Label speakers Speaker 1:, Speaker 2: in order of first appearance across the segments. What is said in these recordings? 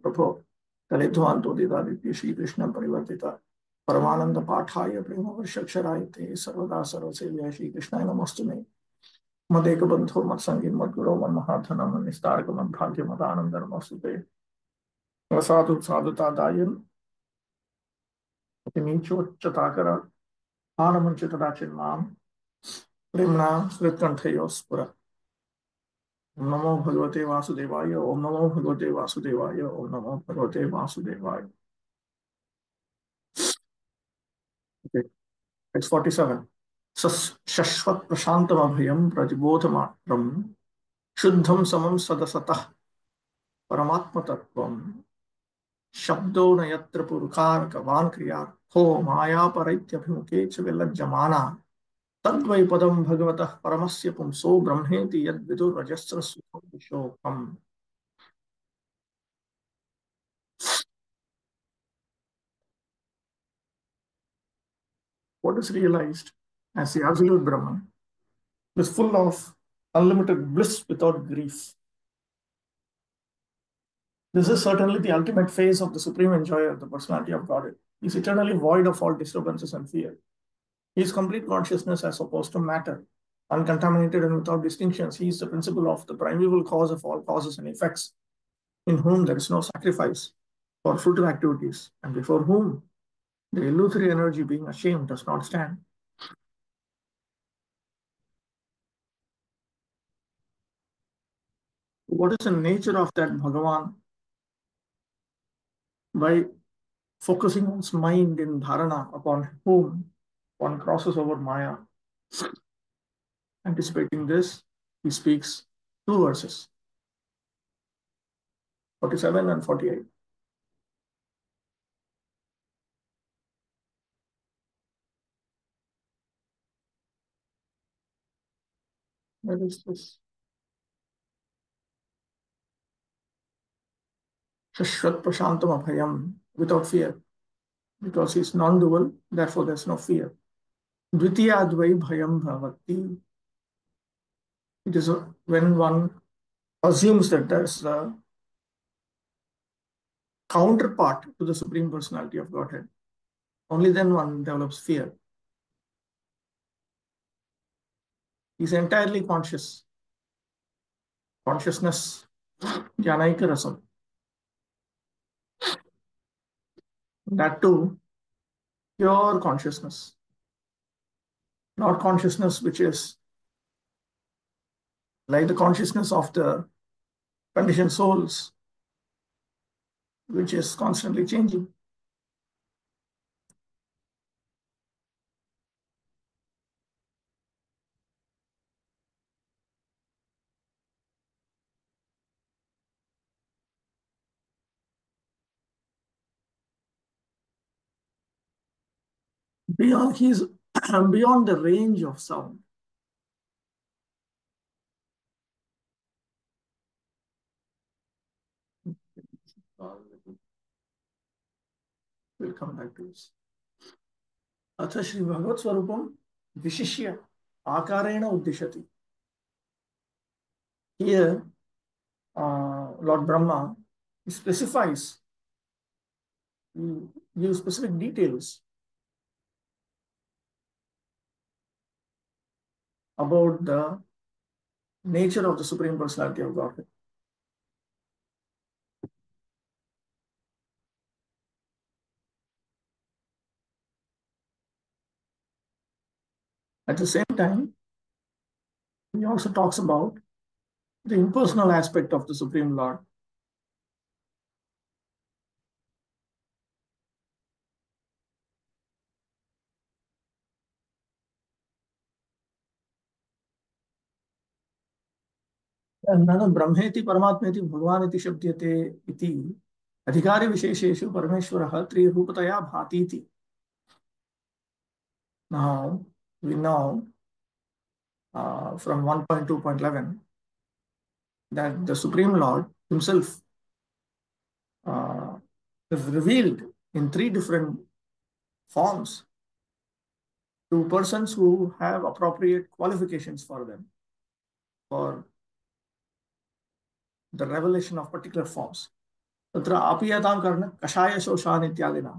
Speaker 1: प्रभो कलिध्वान्तोदितादित्य श्रीकृष्ण परिवर्तिता परमानंद पाठाय प्रेम वर्षक्षराय ते सर्वदा सर्वसेव्याय श्रीकृष्णाय नमस्तु मे मदेक बंधो मत्संगी मद्गुरो मन्महाधन मन्निस्तारक मद्भाग्य मदानंदर्मस्तु ते साधु साधुता दायन नीचोच्चताकर आनमंचितदाचिन्माम प्रेमणा स्मृतकंठयोस्पुर नमो भगवते वासुदेवाय ओम नमो भगवते वासुदेवाय ओम नमो भगवते वासुदेवाय टेक्स्ट 47 शश्वत प्रशांतमभयम प्रतिबोधमात्रम शुद्धम समम सदसतः परमात्म तत्वम शब्दो न यत्र पुरुकार गवान क्रिया हो माया परैत्यभिमुखे च विलज्जमाना तद्वै पदम भगवतः परमस्य पुंसो ब्रह्मेति यद् विदुर्रजस्र सुखम विशोकम. What is realized as the absolute Brahman is full of unlimited bliss without grief. This is certainly the ultimate phase of the supreme enjoyer, the personality of Godhead. He is eternally void of all disturbances and fear. He is complete consciousness as opposed to matter, uncontaminated and without distinctions. He is the principle of the primeval cause of all causes and effects, in whom there is no sacrifice for fruitive activities, and before whom the illusory energy, being ashamed, does not stand. What is the nature of that Bhagavan? By focusing one's mind in dharana upon whom one crosses over Maya. Anticipating this, he speaks two verses, 47 and 48. What is this? Shashvat prashantam abhayam, without fear. Because he's non-dual, therefore there's no fear. Dvitiyadvai bhayam bhavati. It is when one assumes that there's a counterpart to the Supreme Personality of Godhead, only then one develops fear. He's entirely conscious. Consciousness, jnanaika rasam. That too, pure consciousness. Not consciousness which is like the consciousness of the conditioned souls, which is constantly changing. Beyond he's beyond the range of sound. We'll come back to this. अथ श्री भगवत स्वरूपम विशिष्य आकारेण उद्दिश्यति. Here, Lord Brahma specifies, gives specific details about the nature of the Supreme Personality of Godhead. At the same time, he also talks about the impersonal aspect of the Supreme Lord. ननु ब्रह्मेति परमात्मेति भगवानिति शब्दयते इति अधिकारी विशेषेषु परमेश्वरः त्रिरूपतया भातीति. Now we know from 1.2.11 that the Supreme Lord himself is revealed in three different forms to persons who have appropriate qualifications for them, for the revelation of particular forms. तत्र आपीयतां कर्ण कषाय शोषान् इत्यादिना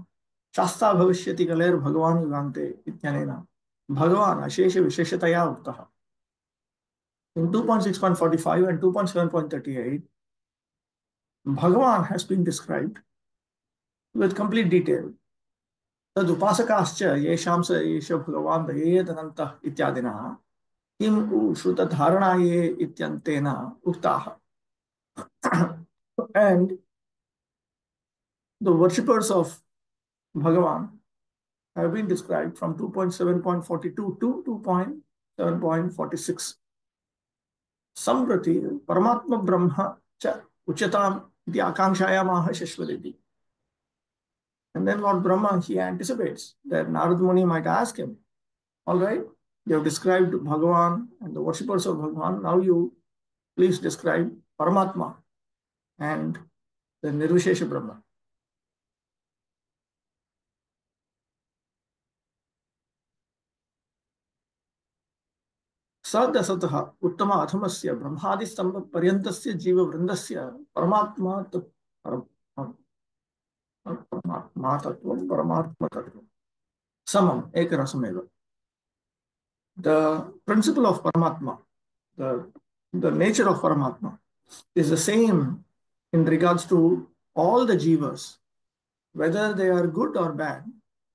Speaker 1: शास्ता भविष्यति कलेर्भगवान् युगान्ते इत्यनेन भगवान् अशेष विशेषतया उक्तः. In 2.6.45 and 2.7.38, Bhagavan has been described with complete detail. तदुपासकाश्च येषां स एष भगवान् दयेदनन्तः इत्यादिनः किम् उ श्रुतधारणाये इत्यन्तेन उक्ताः. And the worshippers of Bhagavan have been described from 2.7.42 to 2.7.46. Samprati Paramatma Brahma cha Uchatam iti akankshayaamaha shashvaditi. And then Lord Brahma, he anticipates that Narad Muni might ask him, all right, you have described Bhagavan and the worshippers of Bhagavan, now you please describe Paramatma and the Nirvishesha Brahma. सदसतः उत्तम अधमस्य ब्रह्मादिस्तंभ पर्यन्तस्य जीववृन्दस्य परमात्मा परमात्मा तत्त्वं परमात्मा तत्त्वं समम् एकरसमेव. The principle of Paramatma, the nature of Paramatma is the same in regards to all the jivas, whether they are good or bad,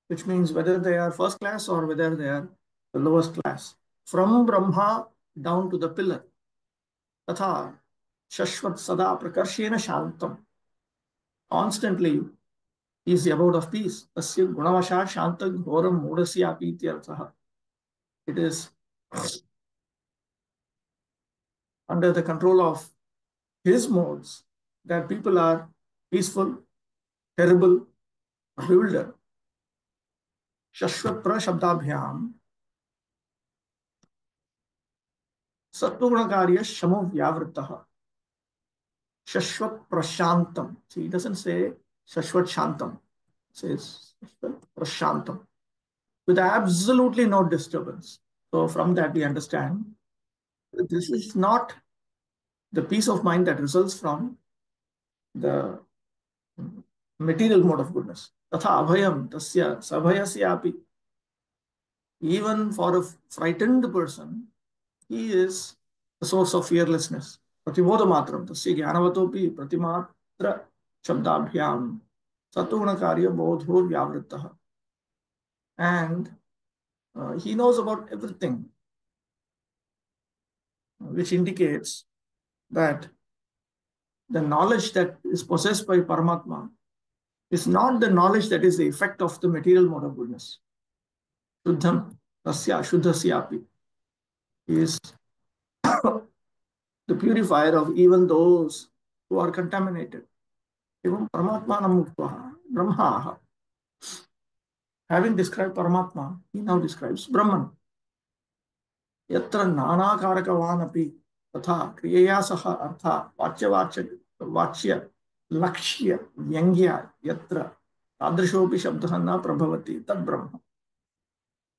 Speaker 1: which means whether they are first class or whether they are the lowest class, from Brahma down to the pillar. Tatha Shashvat Sada Prakarshena Shantam. Constantly he is the abode of peace. Tasya Gunavasha Shanta Ghoram Mudasya Pityarthaha. It is under the control of his modes that people are peaceful, terrible, bewildered. Shashvat Prashabdabhyam Sattvagunakarya Shamo Vyavrittaha. Shashvat Prashantam. See, he doesn't say Shashvat Shantam. It says Shashvat Prashantam. With absolutely no disturbance. So from that we understand that this is not the peace of mind that results from the material mode of goodness. Tatha abhayam tasya sabhayasyapi. Even for a frightened person, he is the source of fearlessness. Pratibodha matram tasya jnanavatopi pratimatra shabdabhyam satuguna bodho vyavrittaha. And he knows about everything, which indicates that the knowledge that is possessed by Paramatma is not the knowledge that is the effect of the material mode of goodness. Shuddham tasya shuddhasyapi is the purifier of even those who are contaminated. Evam Paramatmanam muktvaha brahmaha. Having described Paramatma, he now describes Brahman. Yatra nanakarakavan api तथा क्रियया सह अर्थ वाच्य लक्ष्य व्यंग्य यत्र तादृशोपि शब्दः न प्रभवति तद् ब्रह्म.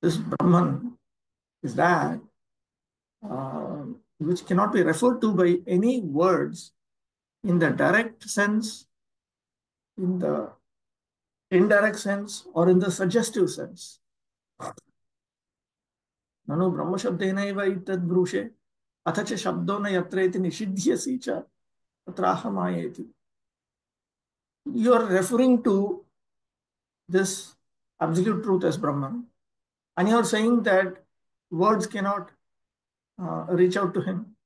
Speaker 1: This Brahman is that which cannot be referred to by any words in the direct sense, in the indirect sense, or in the suggestive sense. ननु ब्रह्म शब्देनैव इत्तद् ब्रूषे अथ च शब्दो न यत्रेति निषिध्यसि च तत्राहमायेति. You are referring to this absolute truth as Brahman, and you are saying that words cannot reach out to him.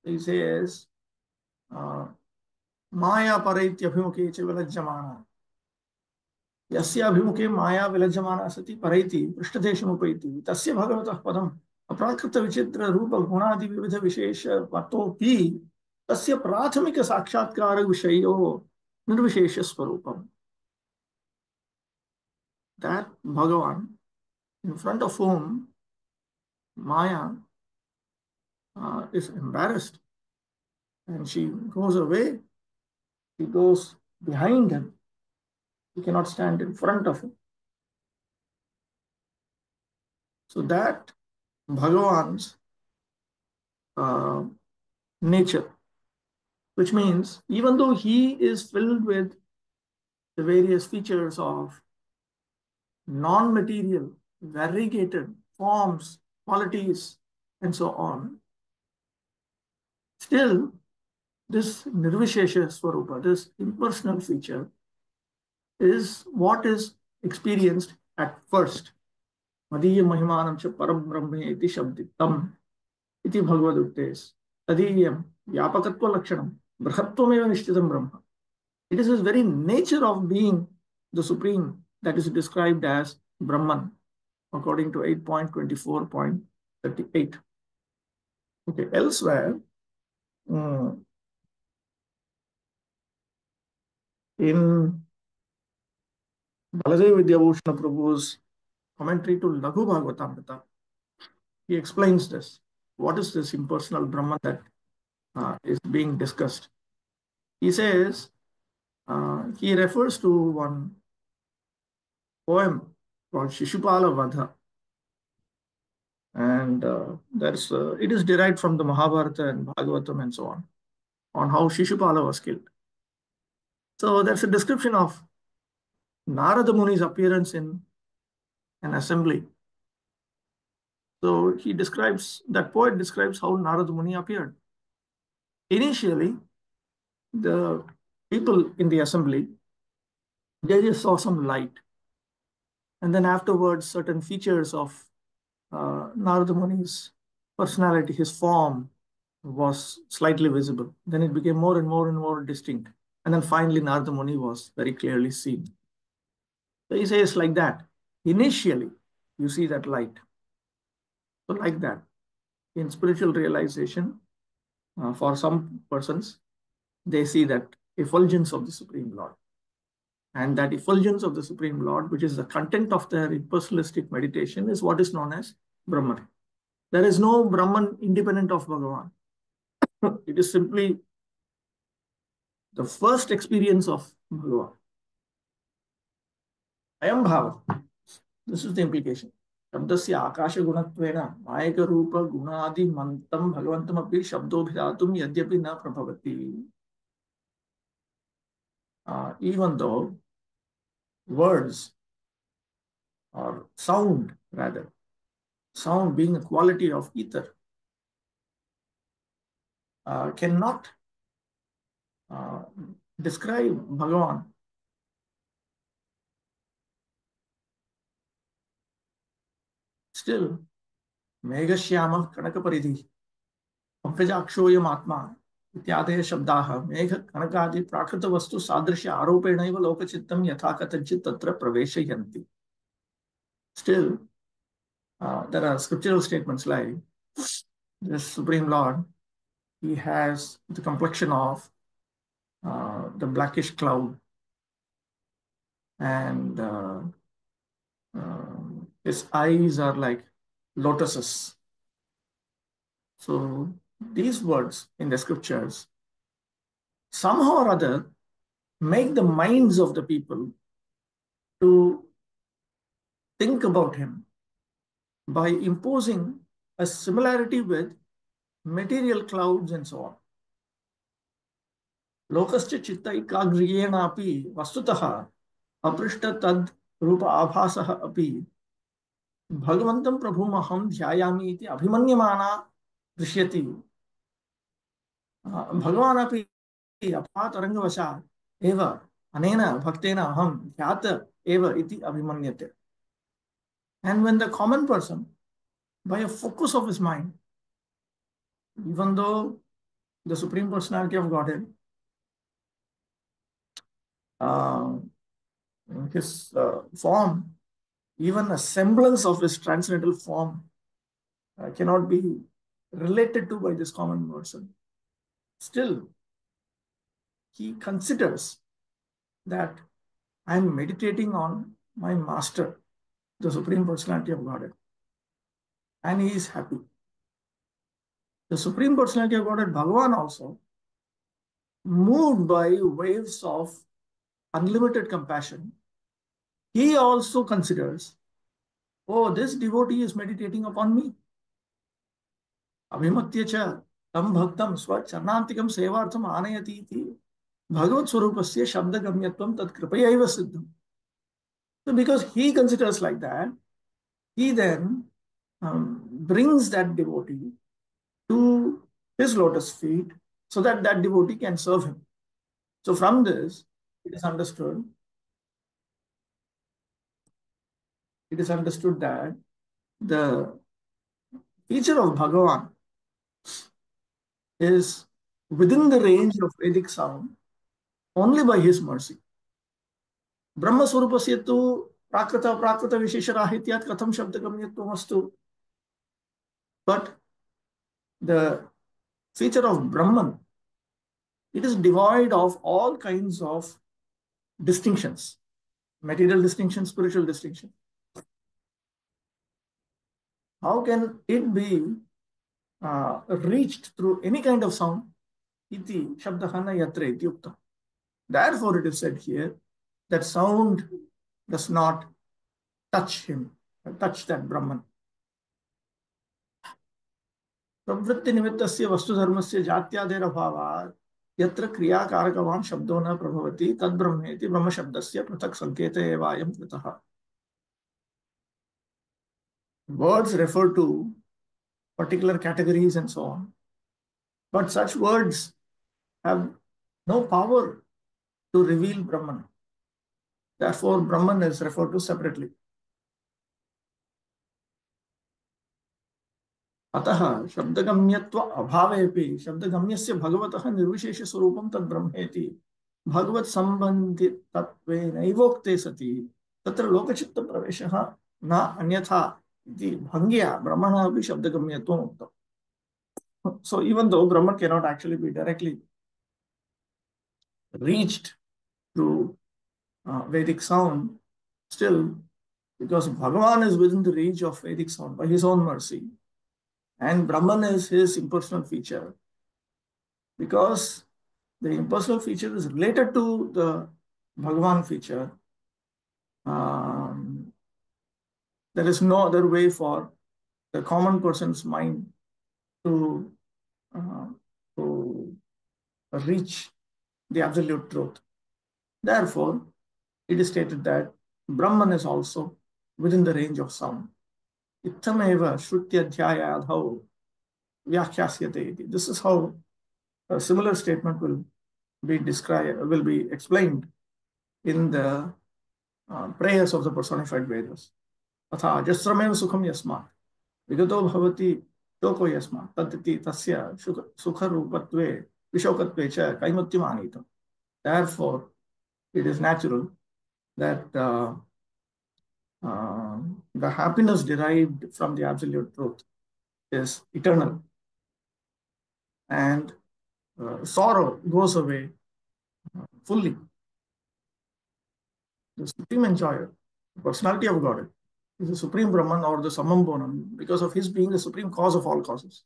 Speaker 1: He says, Maya paraityabhimuke cha vilajjamana. Yasya abhimuke maya vilajjamana sati paraiti prishtadeshamupayiti. Tasya bhagavatah padam aprakrita vichitra rupa gunadi vividha vishesha vatopi tasya prathamika sakshatkara vishayo nirvishesha swarupam. That Bhagavan, in front of whom Maya is embarrassed and she goes away, she goes behind him, he cannot stand in front of him. So that Bhagavan's nature which means even though he is filled with the various features of non-material, variegated forms, qualities, and so on, still this Nirvishesha Swarupa, this impersonal feature, is what is experienced at first. Madhya Mahimanam cha param brahme iti shabditam iti bhagavad-uktes. Tadiyam vyapakatva lakshanam brahattvameva nishchitam brahma. It is his very nature of being the supreme that is described as Brahman, according to 8.24.38. Okay, elsewhere, in Baladev Vidyabhushana Prabhu's commentary to Laghu Bhagavatamrita, he explains this. What is this impersonal Brahman that is being discussed? He says, he refers to one poem called Shishupala Vadha. And it is derived from the Mahabharata and Bhagavatam and so on how Shishupala was killed. So there's a description of Narada Muni's appearance in an assembly. So that poet describes how Narada Muni appeared. Initially, the people in the assembly, they just saw some light. And then afterwards, certain features of Narada Muni's personality, his form, was slightly visible. Then it became more and more and more distinct. And then finally, Narada Muni was very clearly seen. So he says like that. Initially, you see that light. So like that, in spiritual realization, for some persons, they see that effulgence of the Supreme Lord. And that effulgence of the Supreme Lord, which is the content of their impersonalistic meditation, is what is known as Brahman. There is no Brahman independent of Bhagavan. It is simply the first experience of Bhagavan. Ayam bhava. This is the implication. Shabdasya akasha gunatvena mayaka rupa gunadi mantam bhagavantam api shabdobhidatum yadyapi na prabhavati. Even though words or sound being a quality of ether, cannot describe Bhagavan. Still, Megha-shyama Kanaka-paridhi, Pankaj-akshoyam Atma, इत्यादय शब्दाः मेघ कनकादि प्राकृत वस्तु सादृश्य आरोपेणैव लोकचित्तं यथा कथंचित् तत्र प्रवेशयन्ति. Still, there are scriptural statements like this Supreme Lord, he has the complexion of the blackish cloud, and his eyes are like lotuses. So these words in the scriptures somehow or other make the minds of the people to think about him by imposing a similarity with material clouds and so on. Lokascha chitta ikagriyena api vastutaha aprishta tad rupa abhasaha api bhagavantam prabhum aham dhyayami iti abhimanyamana drishyati. Bhagavan api apatarangavashat eva anena bhaktena aham dhyata eva iti abhimanyate. And when the common person, by a focus of his mind, even though the Supreme Personality of Godhead, his form, even a semblance of his transcendental form, cannot be related to by this common person. Still, he considers that I am meditating on my master, the Supreme Personality of Godhead, and he is happy. The Supreme Personality of Godhead, Bhagavan, also, moved by waves of unlimited compassion, he also considers, oh, this devotee is meditating upon me. Abhimatyacha, तं भक्तं स्वचरणान्तिकं सेवार्थम् आनयति इति भगवत्स्वरूपस्य शब्दगम्यत्वं तत् कृपयैव सिद्धम्. So because he considers like that, he then brings that devotee to his lotus feet so that that devotee can serve him. So from this, it is understood, it is understood that the feature of Bhagavan is within the range of Vedic sound only by his mercy. ब्रह्मस्वरूपस्य तु प्राकृत प्राकृत विशेषराहित्यात् कथं शब्दगम्यत्वमस्तु. But the feature of Brahman, it is devoid of all kinds of distinctions, material distinction, spiritual distinction. How can it be reached through any kind of sound? Iti shabdahana yatra iti uktam. Therefore, it is said here that sound does not touch him, touch that Brahman. प्रवृत्ति निमित्तस्य वस्तुधर्मस्य जात्यादेरभावात् यत्र क्रियाकारकवान् शब्दो न प्रभवति तद्ब्रह्मेति ब्रह्मशब्दस्य पृथक् संकेते एव अयं कृतः. Words refer to particular categories and so on, but such words have no power to reveal Brahman. Therefore, Brahman is referred to separately. अतः शब्दगम्यत्व अभावेपि शब्दगम्यस्य भगवतः निर्विशेष स्वरूपं तद् ब्रह्मेति भगवत् संबन्धितत्वेनैवोक्ते सति तत्र लोकचित्त प्रवेशः न अन्यथा इति भङ्ग्या ब्रह्मणः अपि शब्दगम्यत्वम् उक्तम्. So even though Brahman cannot actually be directly reached through Vedic sound, still, because Bhagavan is within the reach of Vedic sound by his own mercy, and Brahman is his impersonal feature, because the impersonal feature is related to the Bhagavan feature, there is no other way for the common person's mind to, to reach the absolute truth. Therefore, it is stated that Brahman is also within the range of sound. Ittameva shrutyadhyayadhau vyakhyashyate iti. This is how a similar statement will be described, will be explained in the prayers of the personified Vedas. Atha jasramev sukham yasmat vigato bhavati shoko yasmat taditi tasya sukha rupatve vishokatve cha kaimutyam anitam. Therefore, it is natural that the happiness derived from the absolute truth is eternal, and sorrow goes away fully. The supreme enjoyer, the personality of God, is the supreme Brahman or the Samam Bonam because of his being the supreme cause of all causes.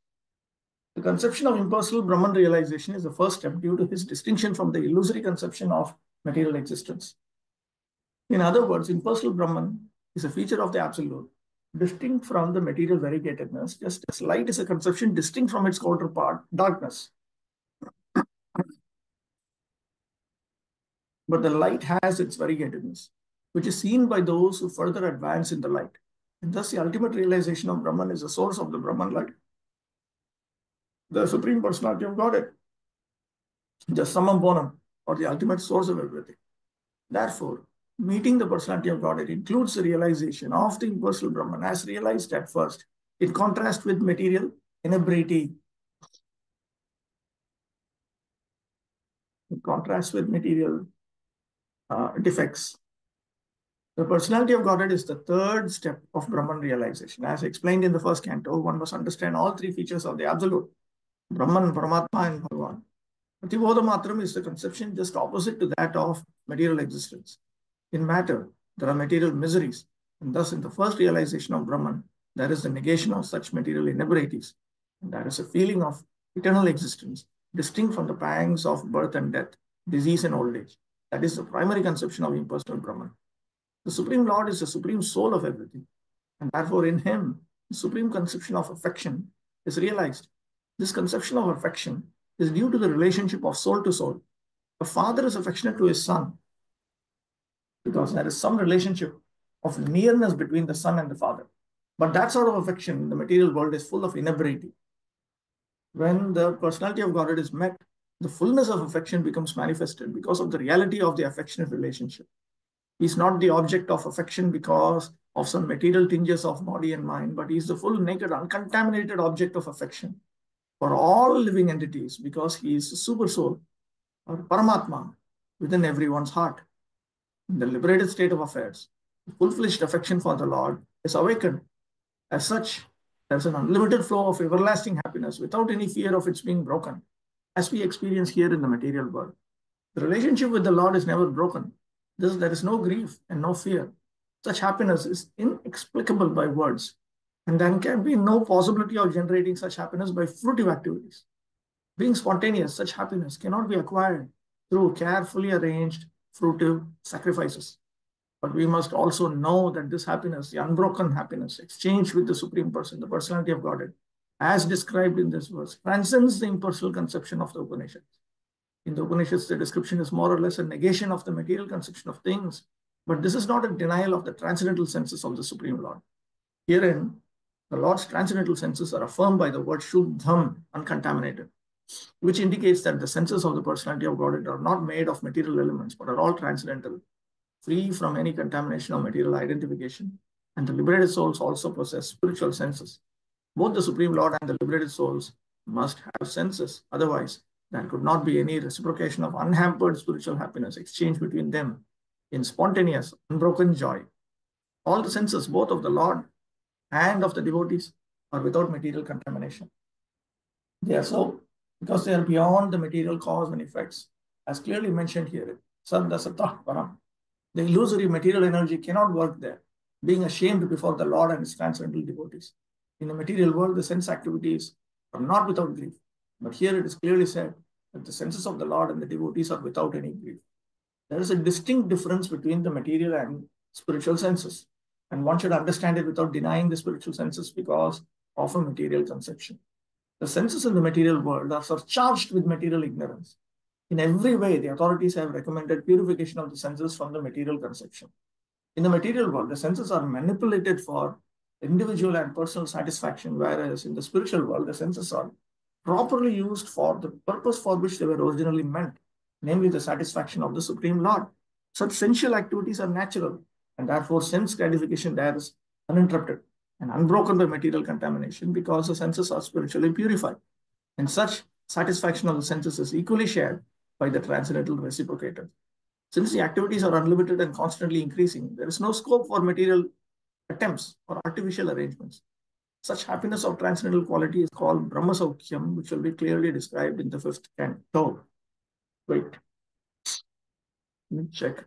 Speaker 1: The conception of impersonal Brahman realization is the first step due to his distinction from the illusory conception of material existence. In other words, impersonal Brahman is a feature of the absolute, distinct from the material variegatedness, just as light is a conception distinct from its counterpart, darkness. But the light has its variegatedness, which is seen by those who further advance in the light. And thus, the ultimate realization of Brahman is the source of the Brahman light, the supreme personality of Godhead, the summum bonum, or the ultimate source of everything. Therefore, meeting the personality of Godhead includes the realization of the impersonal Brahman as realized at first, in contrast with material inebriety. In contrast with material defects. The personality of Godhead is the third step of Brahman realization. As explained in the first canto, one must understand all three features of the Absolute, Brahman, Paramatma, and Bhagavan. Prativodha Matram is the conception just opposite to that of material existence. In matter, there are material miseries, and thus in the first realization of Brahman, there is the negation of such material inebrities, and there is a feeling of eternal existence, distinct from the pangs of birth and death, disease and old age. That is the primary conception of impersonal Brahman. The Supreme Lord is the supreme soul of everything, and therefore in him, the supreme conception of affection is realized. This conception of affection is due to the relationship of soul to soul. A father is affectionate to his son because there is some relationship of nearness between the son and the father. But that sort of affection in the material world is full of inebriety. When the personality of Godhead is met, the fullness of affection becomes manifested because of the reality of the affectionate relationship. He's not the object of affection because of some material tinges of body and mind, but he's the full, naked, uncontaminated object of affection for all living entities because he is the super soul or Paramatma within everyone's heart. In the liberated state of affairs, full-fledged affection for the Lord is awakened. As such, there's an unlimited flow of everlasting happiness without any fear of its being broken, as we experience here in the material world. The relationship with the Lord is never broken. There is no grief and no fear. Such happiness is inexplicable by words, and there can be no possibility of generating such happiness by fruitive activities. Being spontaneous, such happiness cannot be acquired through carefully arranged fruitive sacrifices. But we must also know that this happiness, the unbroken happiness, exchanged with the Supreme Person, the personality of Godhead, as described in this verse, transcends the impersonal conception of the Upanishads. In the Upanishads, the description is more or less a negation of the material conception of things, but this is not a denial of the transcendental senses of the Supreme Lord. Herein, the Lord's transcendental senses are affirmed by the word Shuddham, uncontaminated, which indicates that the senses of the personality of Godhead are not made of material elements, but are all transcendental, free from any contamination of material identification. And the liberated souls also possess spiritual senses. Both the Supreme Lord and the liberated souls must have senses. Otherwise, there could not be any reciprocation of unhampered spiritual happiness exchanged between them in spontaneous, unbroken joy. All the senses, both of the Lord and of the devotees, are without material contamination. They are so because they are beyond the material cause and effects, as clearly mentioned here. Saddha Sattva Param. The illusory material energy cannot work there, being ashamed before the Lord and his transcendental devotees. In the material world, the sense activities are not without grief. But here it is clearly said that the senses of the Lord and the devotees are without any grief. There is a distinct difference between the material and spiritual senses. And one should understand it without denying the spiritual senses because of a material conception. The senses in the material world are surcharged with material ignorance. In every way, the authorities have recommended purification of the senses from the material conception. In the material world, the senses are manipulated for individual and personal satisfaction, whereas in the spiritual world, the senses are properly used for the purpose for which they were originally meant, namely the satisfaction of the Supreme Lord. Such sensual activities are natural, and therefore sense gratification there is uninterrupted and unbroken by material contamination because the senses are spiritually purified. And such satisfaction of the senses is equally shared by the transcendental reciprocator. Since the activities are unlimited and constantly increasing, there is no scope for material attempts or artificial arrangements. Such happiness of transcendental quality is called Brahma Saukhyam, which will be clearly described in the fifth canto. Wait, let me check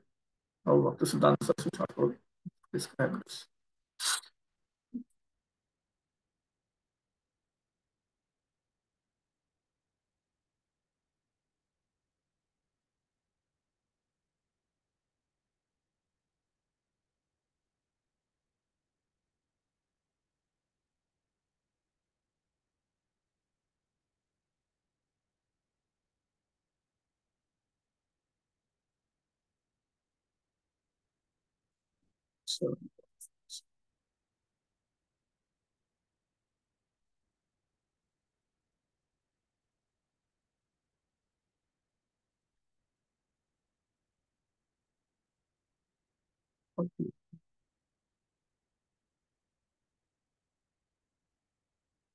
Speaker 1: how Bhaktisiddhanta Saraswati Thakur described this. So,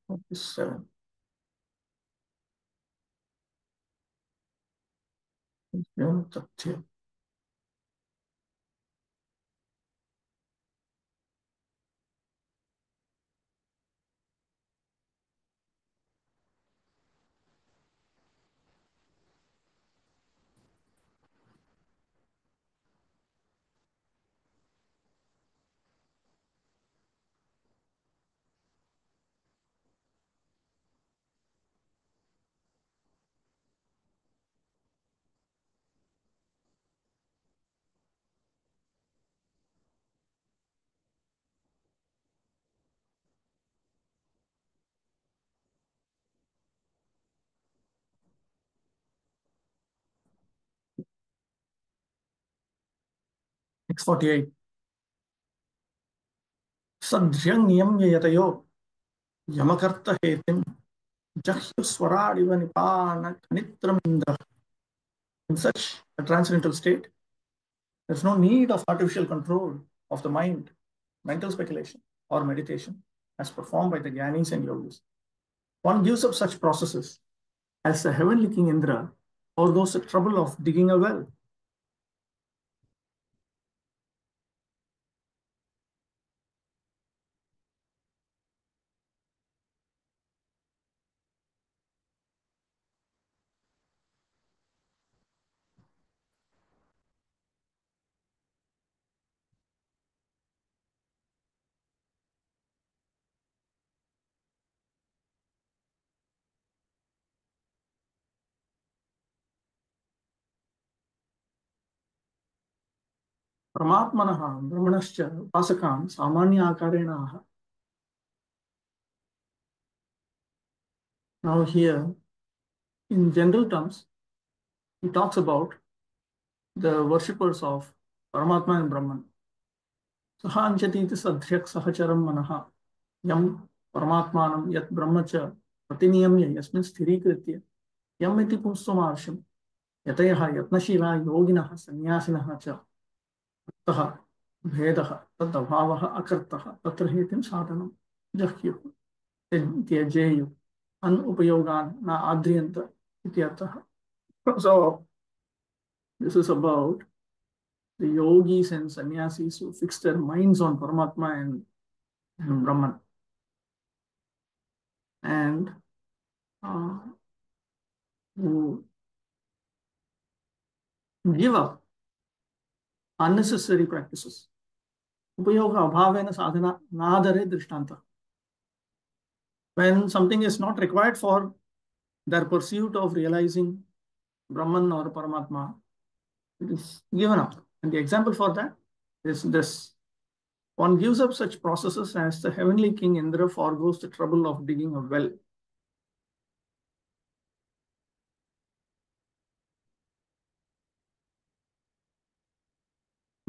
Speaker 1: 47. 648. Sadhyang niyamya yatayo yamakarta hetim jahyu swaradiva nipana kanitram indra. In such a transcendental state, there's no need of artificial control of the mind, mental speculation, or meditation as performed by the Gyanis and Yogis. One gives up such processes as the heavenly king Indra forgoes the trouble of digging a well. Paramatmanah brahmanascha upasakam samanya akarenaha. Now here, in general terms, he talks about the worshippers of Paramatma and Brahman. Saha anchati iti sadhyak sahacharam manaha yam paramatmanam yat brahmacha pratiniyamya yasmin sthirikritya yam iti punsvamarsham yatayaha yatnashila yoginah sannyasinaha cha ततः भेदः तद्भावः अकर्तः तत्र हेतिं साधनं जह्युः त्यजेयुः अनुपयोगान् न आद्रियन्त इत्यर्थः. So this is about the yogis and sannyasis who fix their minds on Paramatma and Brahman, and uh, who give up unnecessary practices. Upayoga abhavena sadhana nadare drishtanta. When something is not required for their pursuit of realizing Brahman or Paramatma, it is given up. And the example for that is this. One gives up such processes as the heavenly king Indra forgoes the trouble of digging a well.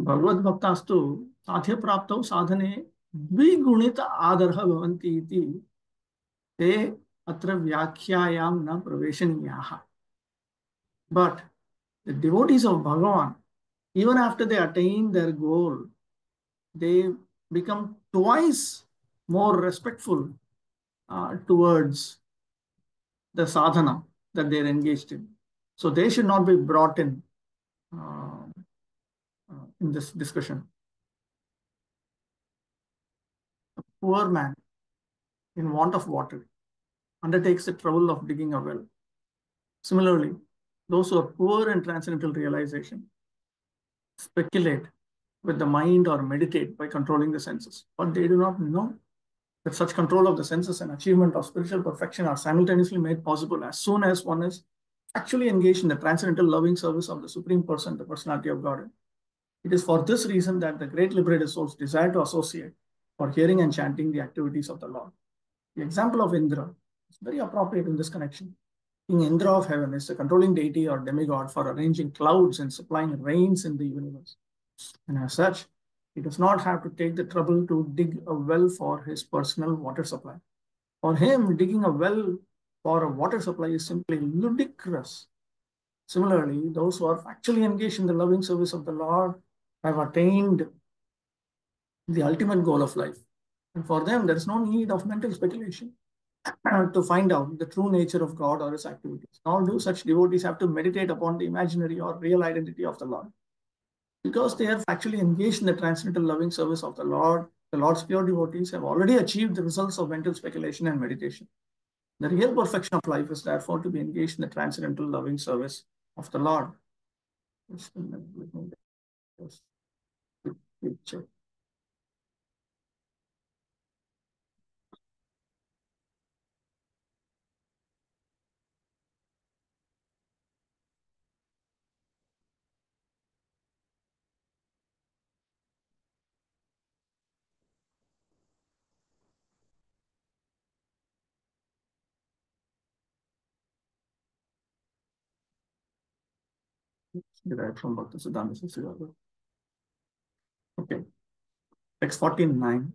Speaker 1: भगवद्भक्तास्तु साध्यप्राप्तौ साधने द्विगुणित आदरः भवन्ति इति ते अत्र व्याख्यायां न प्रवेशनीयाः. But the devotees of Bhagavan, even after they attain their goal, they become twice more respectful towards the sadhana that they're engaged in. So they should not be brought in this discussion. A poor man in want of water undertakes the trouble of digging a well. Similarly, those who are poor in transcendental realization speculate with the mind or meditate by controlling the senses, but they do not know that such control of the senses and achievement of spiritual perfection are simultaneously made possible as soon as one is actually engaged in the transcendental loving service of the Supreme Person, the personality of God. It is for this reason that the great liberated souls desire to associate for hearing and chanting the activities of the Lord. The example of Indra is very appropriate in this connection. King Indra of heaven is the controlling deity or demigod for arranging clouds and supplying rains in the universe. And as such, he does not have to take the trouble to dig a well for his personal water supply. For him, digging a well for a water supply is simply ludicrous. Similarly, those who are actually engaged in the loving service of the Lord have attained the ultimate goal of life. And for them, there is no need of mental speculation to find out the true nature of God or his activities. Nor do such devotees have to meditate upon the imaginary or real identity of the Lord. Because they are actually engaged in the transcendental loving service of the Lord's pure devotees have already achieved the results of mental speculation and meditation. The real perfection of life is therefore to be engaged in the transcendental loving service of the Lord. Picture. Derived from Bhakti Siddhanta Saraswati. Okay, text 49.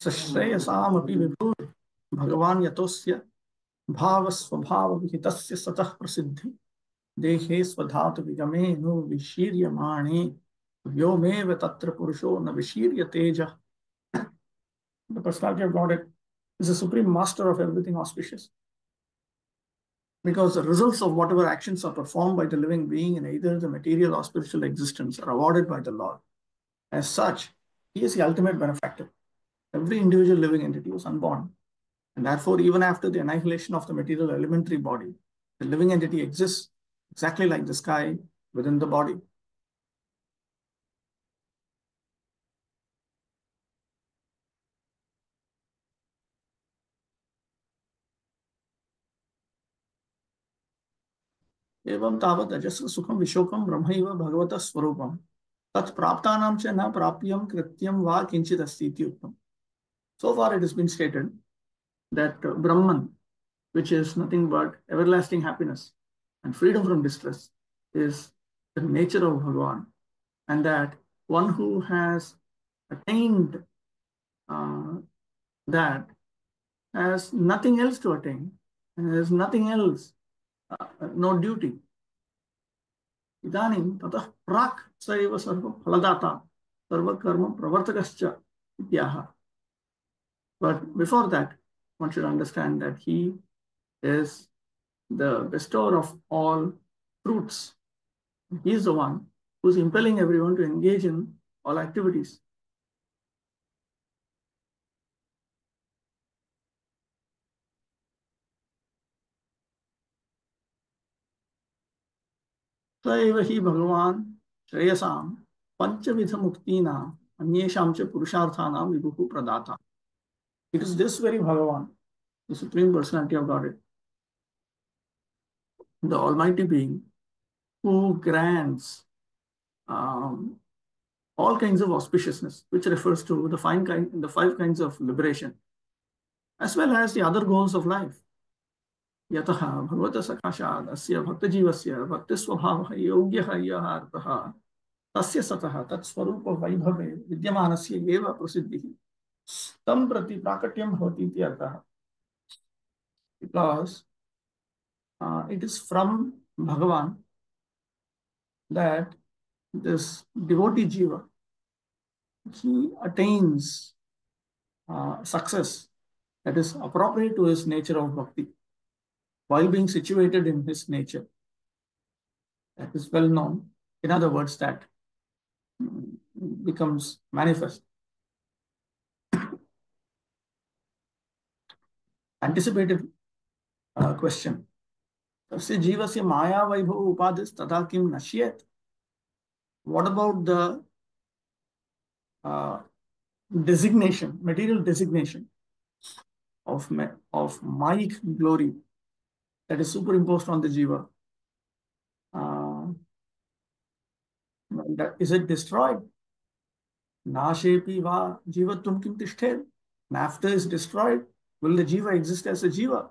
Speaker 1: Sashreyasamapi vibhu Bhagavan yatosya bhava svabhava vihitasya satah prasiddhi देहे स्वधातु विगमे no विशीर्यमाणे व्योमेव तत्र पुरुषो न विशीर्य तेज. The personality of God is the supreme master of everything auspicious, because the results of whatever actions are performed by the living being in either the material or spiritual existence are awarded by the Lord. As such, he is the ultimate benefactor. Every individual living entity was unborn, and therefore even after the annihilation of the material elementary body, the living entity exists exactly like the sky within the body. एवं तावत् अजस्र सुखम विशोकम ब्रह्मैव भगवतः स्वरूपम तत्प्राप्तानां च न प्राप्यं कृत्यं वा किंचित् अस्ति इति उक्तम्. So far it has been stated that Brahman, which is nothing but everlasting happiness and freedom from distress, is the nature of Bhagavan, and that one who has attained that has nothing else to attain, and has nothing else, no duty. इदानीं ततः प्राक् स एव सर्वफलदाता सर्वकर्म प्रवर्तकश्च इत्याह. But before that, one should understand that he is the bestower of all fruits. He is the one who is impelling everyone to engage in all activities. स एव हि भगवान् श्रेयसां पञ्चविधमुक्तीनाम् अन्येषां च पुरुषार्थानां विभुः प्रदाता. It is this very Bhagavan, the Supreme Personality of Godhead, the Almighty Being, who grants all kinds of auspiciousness, which refers to the five kinds of liberation, as well as the other goals of life. यतः भगवतः सकाशात् अस्य भक्तजीवस्य भक्तिस्वभावः योग्यः यः अर्थः तस्य सतः तत्स्वरूप वैभवे विद्यमानस्य एव प्रसिद्धिः तं प्रति प्राकट्यं भवति इति अर्थः. Because it is from Bhagavan that this devotee jiva, he attains success that is appropriate to his nature of bhakti while being situated in his nature. That is well known. In other words, that becomes manifest. Anticipated question. तस्य जीवस्य माया वैभव उपाधिस् तथा किं नश्येत्. What about the designation, material designation of Maic glory that is superimposed on the jiva? Is it destroyed? Nashepi va jivatvam kim tishthed. And after is destroyed, will the jiva exist as a jiva?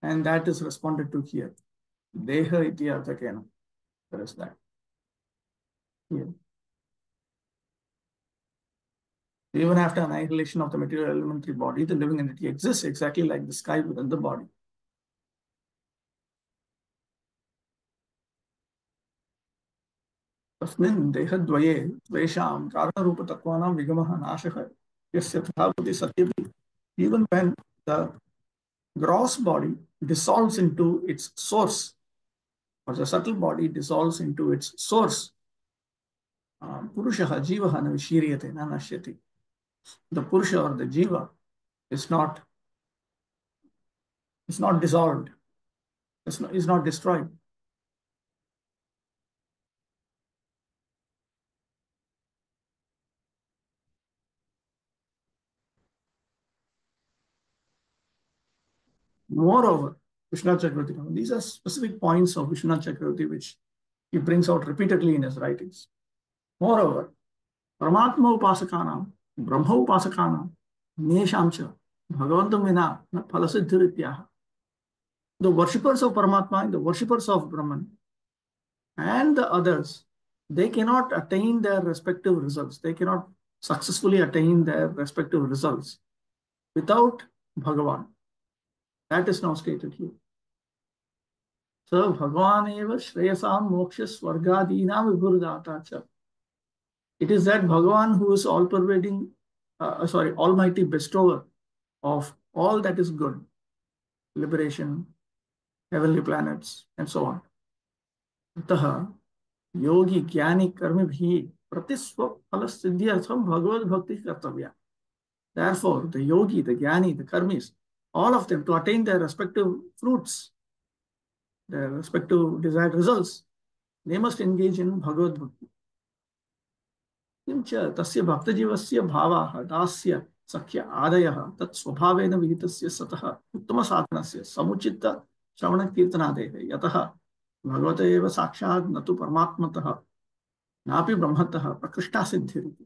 Speaker 1: And that is responded to here. Deha iti arthakena. There is that. Here. Even after annihilation of the material elementary body, the living entity exists exactly like the sky within the body. तस्मिन् देहद्वये द्वेषां कारणरूपतत्त्वानां विगमः नाशः यस्य तथापि सत्यपि. Even when the gross body dissolves into its source, or the subtle body dissolves into its source, purushah jivah na vishiriyate na nashyati. The purusha or the jiva is not dissolved, is not destroyed. Moreover, Vishwanath Chakravarti, these are specific points of Vishwanath Chakravarti which he brings out repeatedly in his writings. Moreover, Paramatma Upasakanam, Brahma Upasakanam, Nesham cha Bhagavantam vina na phalasiddhirityah. The worshippers of Paramatma and the worshippers of Brahman and the others, they cannot attain their respective results. They cannot successfully attain their respective results without Bhagavan. That is now stated here. So Bhagavan eva shreyasam moksha swargadinam vibhurdata cha. It is that Bhagavan who is all-pervading, almighty bestower of all that is good, liberation, heavenly planets, and so on. Ataha yogi jnani karmibhi pratisva phalasiddhyartham bhagavad bhakti kartavya. Therefore, the yogi, the jnani, the karmis, all of them, to attain their respective fruits, their respective desired results, they must engage in Bhagavad Bhakti. किंच तस्य भक्तजीवस्य भावाः दास्य सख्य आदयः तत् स्वभावेन विहितस्य सतः उत्तम साधनस्य समुचित श्रवण कीर्तनादेः यतः भगवत एव साक्षात् न तु परमात्मतः नापि ब्रह्मतः प्रकृष्टा सिद्धिरिति.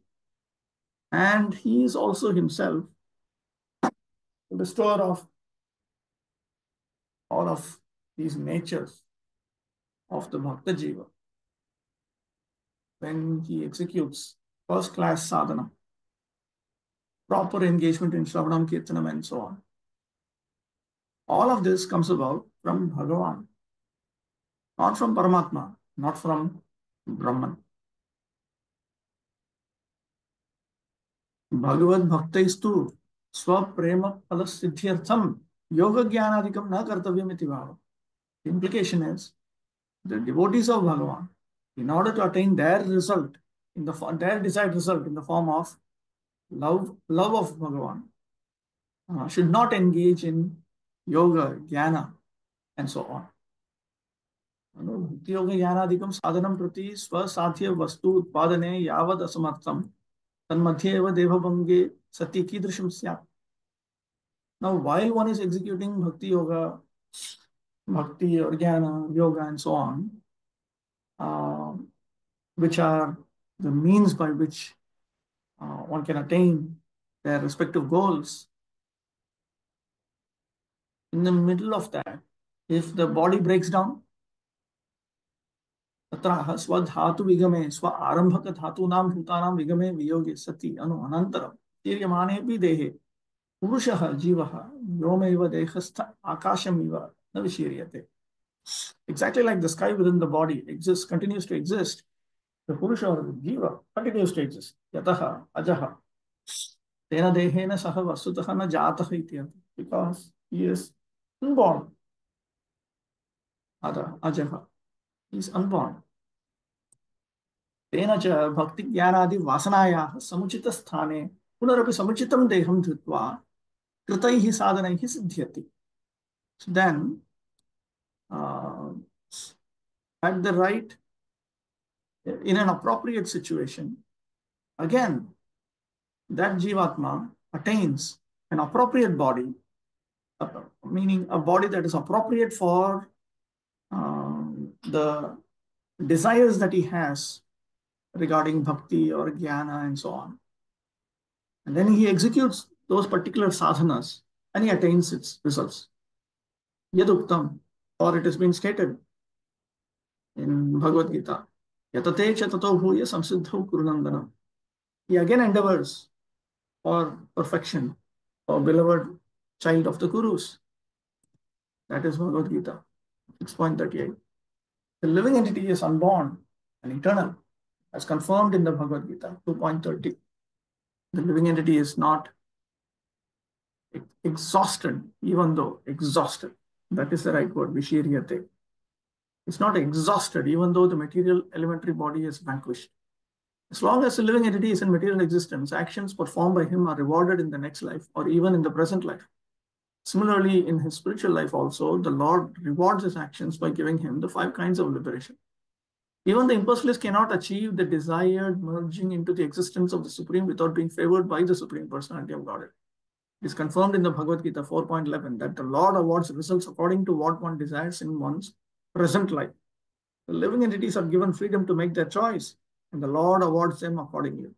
Speaker 1: And he is also himself the bestower of all of these natures of the Bhakta Jiva when he executes first class sadhana, proper engagement in Shravanam, Kirtanam, and so on. All of this comes about from Bhagavan, not from Paramatma, not from Brahman. Bhagavad Bhaktaistu Swaprema Phalasiddhyartham Yoga Jnanadikam na kartavyam iti bhava. The implication is the devotees of Bhagavan, in order to attain their result, their desired result in the form of love of Bhagavan, should not engage in yoga, jnana, and so on. Bhakti yoga jnanadikam sadhanam prati swasadhya vastu utpadane yavad asamartham tanmadhye eva devabhange sati kidrisham syat. Now, while one is executing bhakti yoga, bhakti or jnana, yoga, and so on, which are the means by which one can attain their respective goals, in the middle of that, if the body breaks down, तत्र स्वधातु विगमे स्व आरंभक धातूनां भूतानां विगमे वियोगे सति अनन्तरं तीर्यमाणेऽपि देहे पुरुषः जीवः व्योमैव देहस्थ आकाशमिव न विशीर्यते. Exactly like the sky within the body continues to exist, the Purusha or the Jiva continues to exist. Yataha ajaha tena dehena saha vasutah na jataha iti, because he is unborn. Ajaha, he is unborn. तेन च भक्ति ज्ञानादि वासनायाः समुचित स्थाने पुनरपि समुचितं देहं धृत्वा कृतैः साधनैः सिद्ध्यति. So then, at the right, in an appropriate situation, again, that Jivatma attains an appropriate body, meaning a body that is appropriate for the desires that he has regarding bhakti or jnana and so on. And then he executes those particular sadhanas and he attains its results. Yaduktam, or it has been stated in Bhagavad Gita, yatate cha tato bhuya samsiddhau kurunandana. He again endeavors for perfection, for beloved child of the Kurus. That is Bhagavad Gita, 6.38. The living entity is unborn and eternal, as confirmed in the Bhagavad Gita, 2.30. The living entity is not exhausted, even though exhausted. That is the right word, vishiryate. It's not exhausted, even though the material elementary body is vanquished. As long as the living entity is in material existence, actions performed by him are rewarded in the next life or even in the present life. Similarly, in his spiritual life also, the Lord rewards his actions by giving him the 5 kinds of liberation. Even the impersonalist cannot achieve the desired merging into the existence of the Supreme without being favored by the Supreme Personality of Godhead. It is confirmed in the Bhagavad Gita 4.11 that the Lord awards results according to what one desires in one's present life. The living entities are given freedom to make their choice, and the Lord awards them accordingly.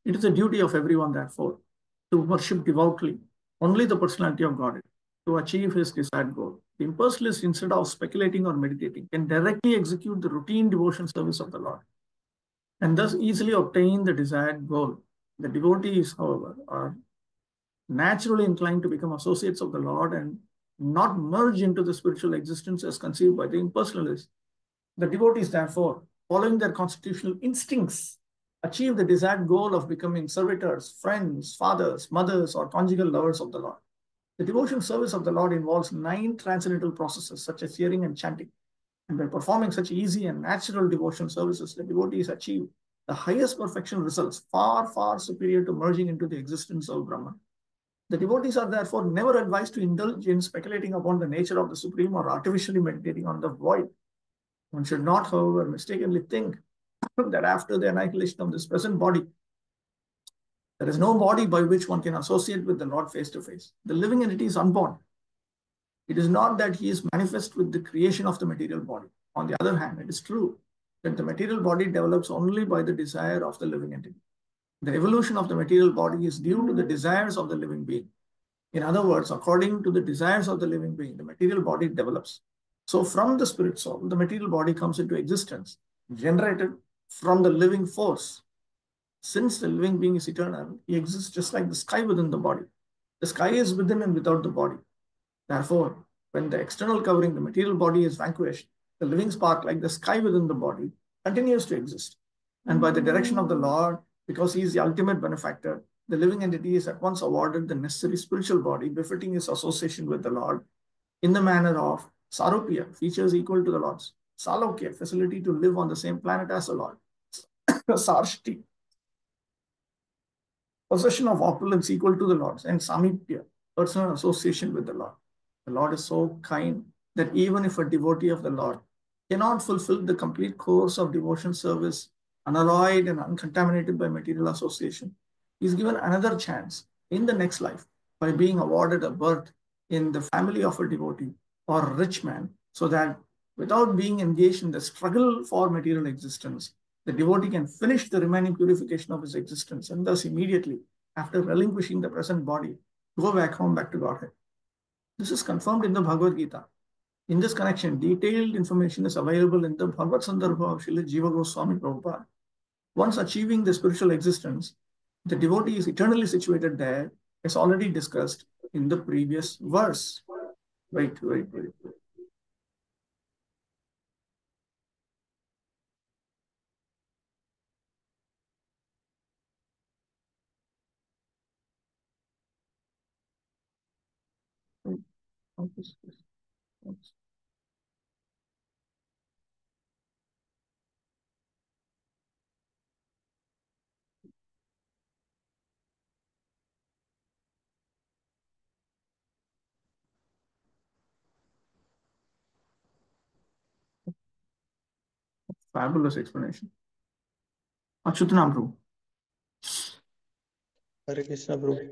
Speaker 1: It is the duty of everyone, therefore, to worship devoutly only the Personality of Godhead to achieve his desired goal. The impersonalist, instead of speculating or meditating, can directly execute the routine devotion service of the Lord and thus easily obtain the desired goal. The devotees, however, are naturally inclined to become associates of the Lord and not merge into the spiritual existence as conceived by the impersonalists. The devotees, therefore, following their constitutional instincts, achieve the desired goal of becoming servitors, friends, fathers, mothers, or conjugal lovers of the Lord. The devotion service of the Lord involves 9 transcendental processes, such as hearing and chanting. And by performing such easy and natural devotion services, the devotees achieve the highest perfection results, far, far superior to merging into the existence of Brahman. The devotees are therefore never advised to indulge in speculating upon the nature of the Supreme or artificially meditating on the void. One should not, however, mistakenly think that after the annihilation of this present body, there is no body by which one can associate with the Lord face to face. The living entity is unborn. It is not that he is manifest with the creation of the material body. On the other hand, it is true that the material body develops only by the desire of the living entity. The evolution of the material body is due to the desires of the living being. In other words, according to the desires of the living being, the material body develops. So from the spirit soul, the material body comes into existence, generated from the living force. Since the living being is eternal, he exists just like the sky within the body. The sky is within and without the body. Therefore, when the external covering, the material body, is vanquished, the living spark, like the sky within the body, continues to exist. And by the direction of the Lord, because he is the ultimate benefactor, the living entity is at once awarded the necessary spiritual body befitting his association with the Lord in the manner of Sarupya, features equal to the Lord's; Salokya, facility to live on the same planet as the Lord; Sarshti, possession of opulence equal to the Lord's; and Samipya, personal association with the Lord. The Lord is so kind that even if a devotee of the Lord cannot fulfill the complete course of devotion service unalloyed and uncontaminated by material association, he is given another chance in the next life by being awarded a birth in the family of a devotee or a rich man, so that without being engaged in the struggle for material existence, the devotee can finish the remaining purification of his existence and thus immediately, after relinquishing the present body, go back home, back to Godhead. This is confirmed in the Bhagavad Gita. In this connection, detailed information is available in the Bhagavad Sandarbha of Srila Jiva Goswami Prabhupada. Once achieving the spiritual existence, the devotee is eternally situated there, as already discussed in the previous verse. Wait. Fabulous explanation. Achyutanam Prabhu.
Speaker 2: Hare Krishna, Prabhu.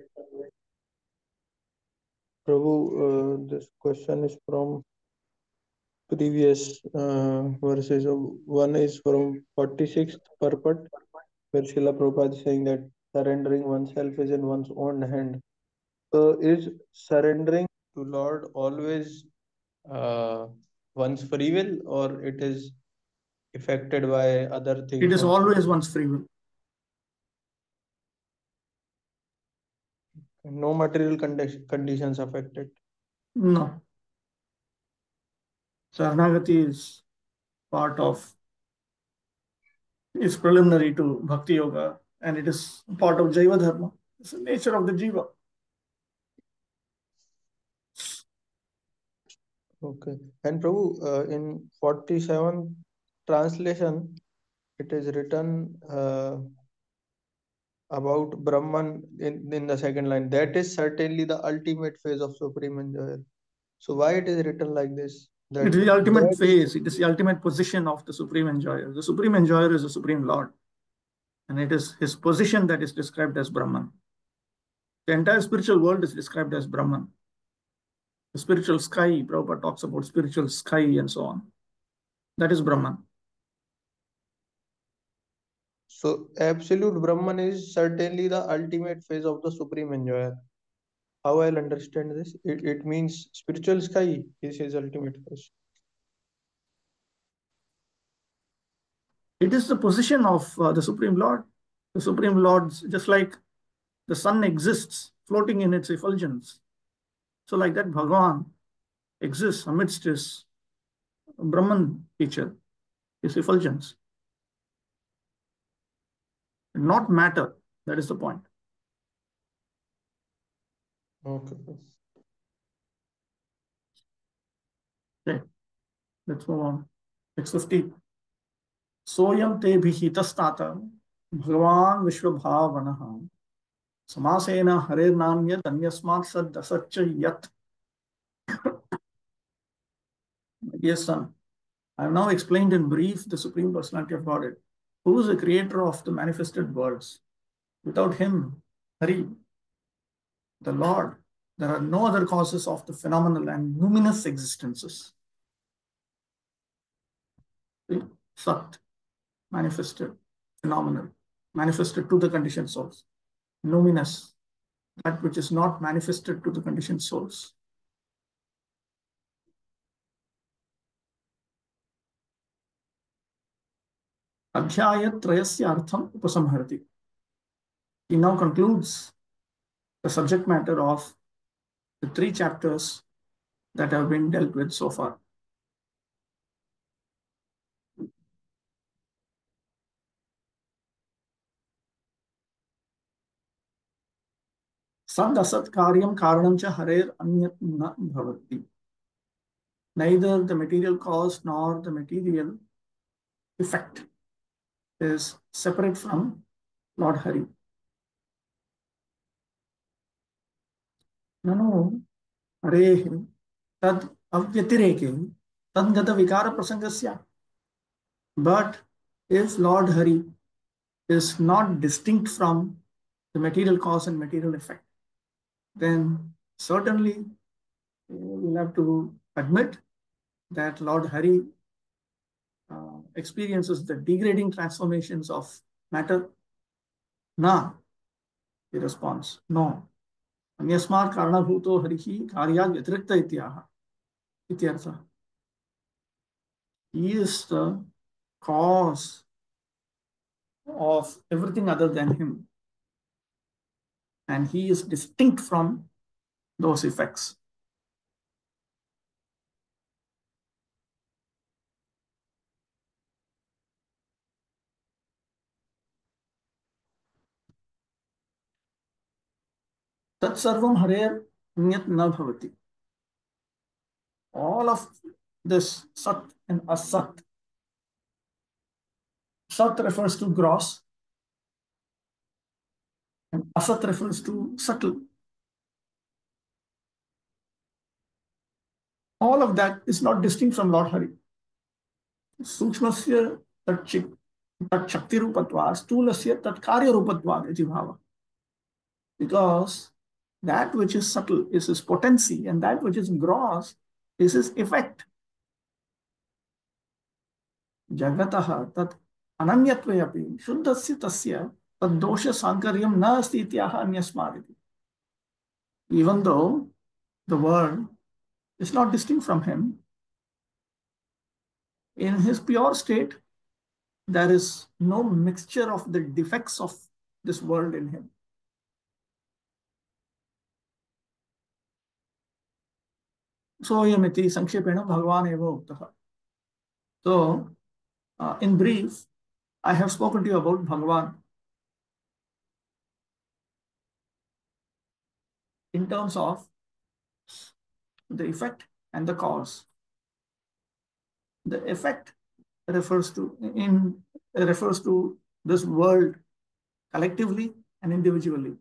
Speaker 2: Prabhu, this question is from previous verses. One is from 46th purport, where Srila Prabhupada is saying that surrendering oneself is in one's own hand. So is surrendering to Lord always one's free will, or it is affected by other things?
Speaker 1: It is
Speaker 2: also?
Speaker 1: always one's free will.
Speaker 2: No material conditions affected.
Speaker 1: No. Saranagati is part of, is preliminary to Bhakti Yoga, and it is part of Jaiva Dharma. It's the nature of the Jiva.
Speaker 2: Okay. And Prabhu, in 47th translation, it is written about Brahman in the second line. That is certainly the ultimate phase of supreme enjoyer. So why it is written like this? That
Speaker 1: It is the ultimate
Speaker 2: that
Speaker 1: phase. It is the ultimate position of the Supreme Enjoyer. The Supreme Enjoyer is the Supreme Lord. And it is his position that is described as Brahman. The entire spiritual world is described as Brahman. The spiritual sky, Prabhupada talks about spiritual sky and so on. That is Brahman.
Speaker 2: So absolute Brahman is certainly the ultimate phase of the supreme enjoyer. how I'll understand this? It means spiritual sky is his ultimate house.
Speaker 1: It is the position of the Supreme Lord. The Supreme Lord, just like the sun exists floating in its effulgence, so like that Bhagavan exists amidst his Brahman feature, his effulgence. Not matter. That is the point.
Speaker 2: Okay.
Speaker 1: Okay, let's move on. 650. Soyam ते भिहितस्तात भगवान विश्वभावनः समासेन हरेर्नान्यत् अन्यस्मात् सद् यत्. Dear son, I have now explained in brief the Supreme Personality of Godhead, who is the creator of the manifested worlds. Without him, Hari, the Lord, there are no other causes of the phenomenal and numinous existences. See? Sat, manifested, phenomenal, manifested to the conditioned souls. Numinous, that which is not manifested to the conditioned souls. Adhyaya-trayasya artham upasamharati. He now concludes the subject matter of the 3 chapters that have been dealt with so far. Sad asat karyam karanam cha harer anyat na bhavati. Neither the material cause nor the material effect is separate from Lord Hari. Nanu harehi tad avyatirekehi tadgata vikara prasangasya. But if Lord Hari is not distinct from the material cause and material effect, then certainly we'll have to admit that Lord Hari experiences the degrading transformations of matter. Na, he responds, no. Anyasmat karanabhuto harihi karyag yatrikta ityartha. He is the cause of everything other than him. And he is distinct from those effects. Tat sarvam harer nyat na bhavati. All of this sat and asat. Sat refers to gross and asat refers to subtle. All of that is not distinct from Lord Hari. Sukshmasya tat shakti rupatvad, sthulasya tat karya rupatvad iti bhava. Because that which is subtle is his potency and that which is gross is his effect. Jagataha tat ananyatve api shuddhasya tasya tad dosha sankaryam na asti ityaha anyasmariti. Even though the world is not distinct from him, in his pure state, there is no mixture of the defects of this world in him. Soyamiti Sankshepena Bhagavan eva uktaha. So, in brief, I have spoken to you about Bhagavan in terms of the effect and the cause. The effect refers to this world collectively and individually,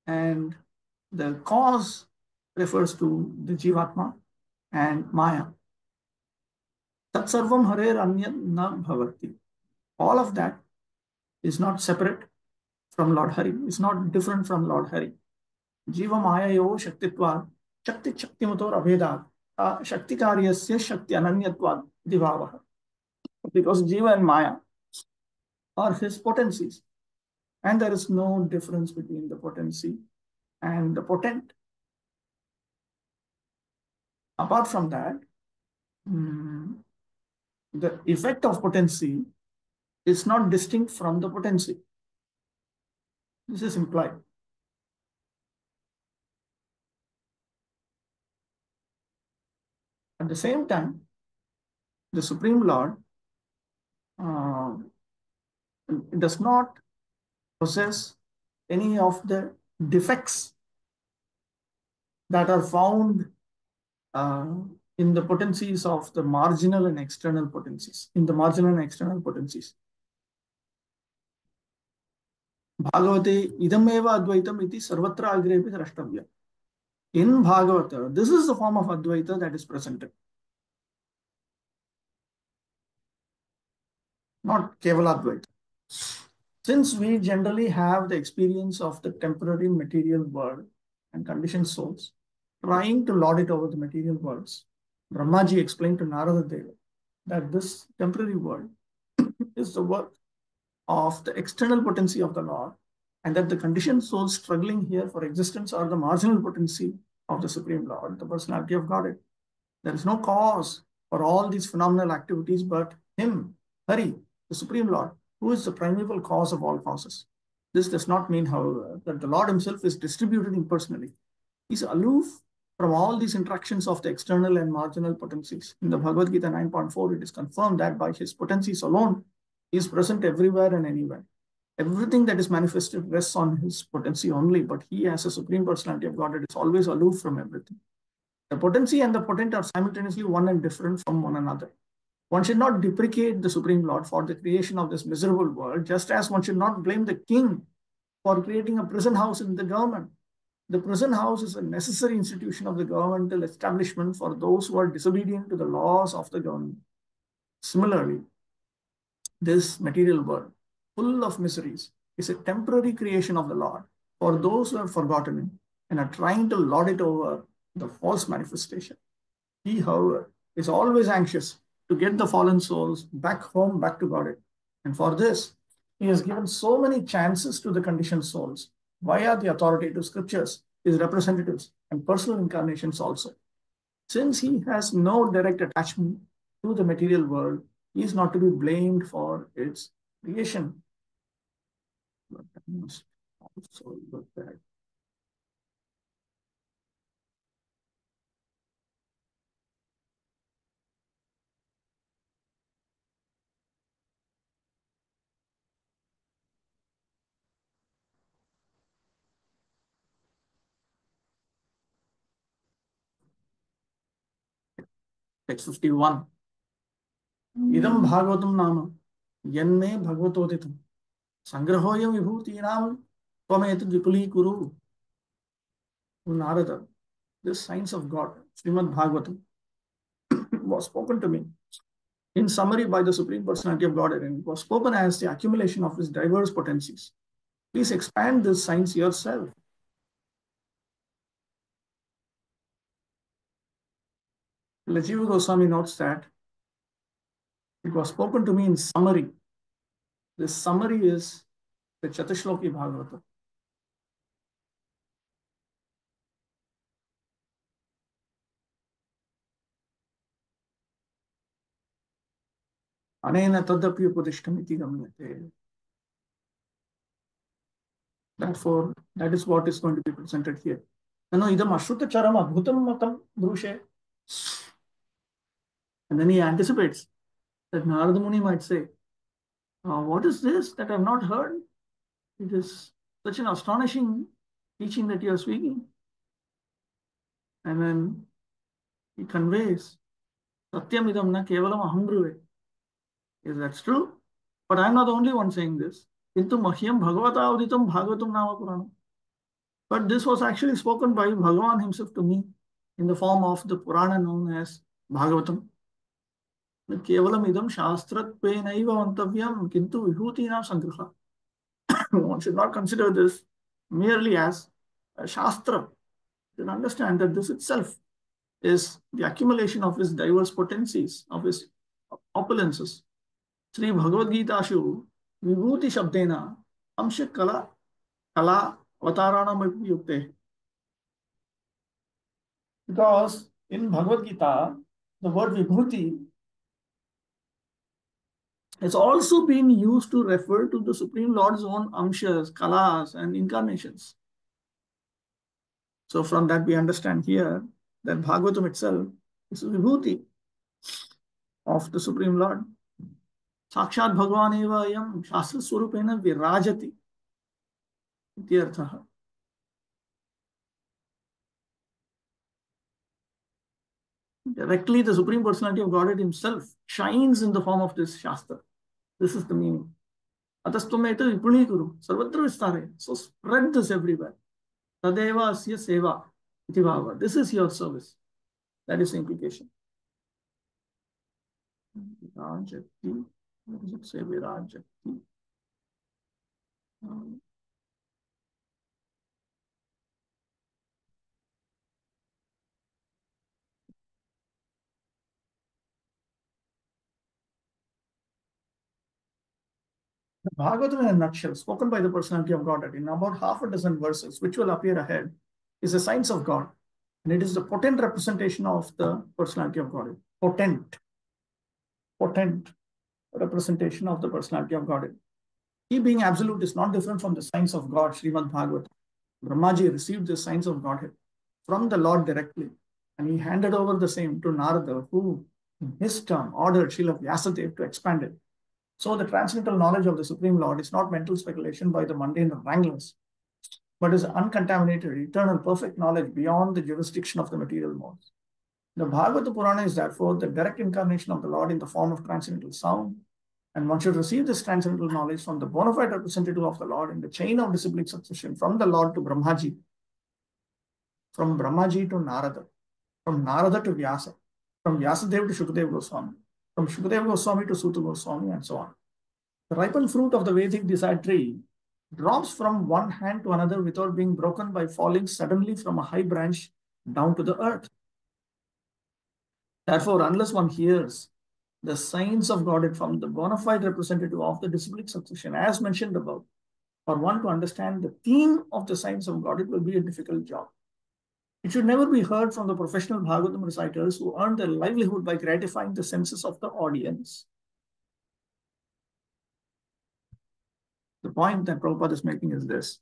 Speaker 1: and the cause refers to the Jivatma and Maya. Tat sarvam harer anyat na bhavati. All of that is not separate from Lord Hari. It's not different from Lord Hari. Jiva Maya yo shaktitvad shakti shaktimator abhedat shakti karyasya shakti ananyatvad divavaha. Because Jiva and Maya are his potencies. And there is no difference between the potency and the potent. Apart from that, the effect of potency is not distinct from the potency. This is implied. At the same time, the Supreme Lord uh, does not possess any of the defects that are found uh, in the potencies of the marginal and external potencies, in the marginal and external potencies. Bhagavate idameva advaitam iti sarvatra agrepi drashtavya. In Bhagavata, this is the form of Advaita that is presented. Not Kevala Advaita. Since we generally have the experience of the temporary material world and conditioned souls, trying to lord it over the material worlds, Brahmaji explained to Narada Deva that this temporary world is the work of the external potency of the Lord, and that the conditioned souls struggling here for existence are the marginal potency of the Supreme Lord, the personality of Godhead. There is no cause for all these phenomenal activities but Him, Hari, the Supreme Lord, who is the primeval cause of all causes. This does not mean, however, that the Lord Himself is distributed impersonally. He is aloof from all these interactions of the external and marginal potencies. In the Bhagavad Gita 9.4, it is confirmed that by His potencies alone, He is present everywhere and anywhere. Everything that is manifested rests on His potency only, but He, as a Supreme Personality of Godhead, is always aloof from everything. The potency and the potent are simultaneously one and different from one another. One should not deprecate the Supreme Lord for the creation of this miserable world, just as one should not blame the king for creating a prison house in the government. The prison house is a necessary institution of the governmental establishment for those who are disobedient to the laws of the government. Similarly, this material world, full of miseries, is a temporary creation of the Lord for those who have forgotten Him and are trying to lord it over the false manifestation. He, however, is always anxious to get the fallen souls back home, back to Godhead. And for this, He has given so many chances to the conditioned souls via the authoritative scriptures, His representatives, and personal incarnations also. Since He has no direct attachment to the material world, He is not to be blamed for its creation. But I must also look at text 51. Idam bhagavatam nama yanme bhagavatotitam sangrahoyam vibhutinam tvamet vipuli kuru. Narada, this science of God, Srimad Bhagavatam, was spoken to me in summary by the Supreme Personality of Godhead, and it was spoken as the accumulation of His diverse potencies. Please expand this science yourself. Lajiva Goswami notes that it was spoken to me in summary. This summary is the Chatushloki Bhagavata. Anena tadapi upodishtam iti gamyate. Therefore, that is what is going to be presented here. Nano idam ashruta charam adbhutam matam brushe. And then he anticipates that Narada Muni might say, what is this that I have not heard? It is such an astonishing teaching that you are speaking. And then he conveys, Satyam idam na kevalam aham bruve. Yes, that's true. But I'm not the only one saying this. Kintu mahyam bhagavata auditam bhagavatam nama puranam. But this was actually spoken by Bhagavan himself to me in the form of the Purana known as Bhagavatam. Kevalam idam shastratvenaiva mantavyam kintu vibhutinam sangraha. One should not consider this merely as a shastra. You can understand that this itself is the accumulation of his diverse potencies, of his opulences. Sri Bhagavad Gita Shu Vibhuti Shabdena Amsha Kala Kala Avatarana Yukte. Because in Bhagavad Gita, the word Vibhuti has also been used to refer to the Supreme Lord's own amshas, kalas, and incarnations. So from that we understand here that Bhagavatam itself is a Vibhuti of the Supreme Lord. Sakshat Bhagavan eva ayam Shastra Swarupena virajati iti arthaha. Directly, the Supreme Personality of Godhead Himself shines in the form of this Shastra. This is the meaning. Atastvameta vipulikurum sarvatra vistare. So spread this everywhere. Tadeva asya seva iti bhava. This is your service. That is the implication. Virajati. What does it say? Virajati. The Bhagavatam in a nutshell, spoken by the personality of Godhead in about half a dozen verses, which will appear ahead, is a science of God. And it is the potent representation of the personality of Godhead. Potent representation of the personality of Godhead. He being absolute is not different from the science of God, Srimad Bhagavatam. Brahmaji received the science of Godhead from the Lord directly, and he handed over the same to Narada, who in his turn ordered Srila Vyasadeva to expand it. So the transcendental knowledge of the Supreme Lord is not mental speculation by the mundane wranglers, but is uncontaminated, eternal, perfect knowledge beyond the jurisdiction of the material modes. The Bhagavata Purana is therefore the direct incarnation of the Lord in the form of transcendental sound, and one should receive this transcendental knowledge from the bona fide representative of the Lord in the chain of disciplic succession from the Lord to Brahmaji, from Brahmaji to Narada, from Narada to Vyasa, from Vyasadeva to Shukadeva Goswami, from Shukadeva Goswami to Suta Goswami, and so on. The ripened fruit of the Vedic desire tree drops from one hand to another without being broken by falling suddenly from a high branch down to the earth. Therefore, unless one hears the signs of Godhead from the bona fide representative of the disciplic succession, as mentioned above, for one to understand the theme of the signs of Godhead will be a difficult job. It should never be heard from the professional Bhagavatam reciters who earn their livelihood by gratifying the senses of the audience. The point that Prabhupada is making is this.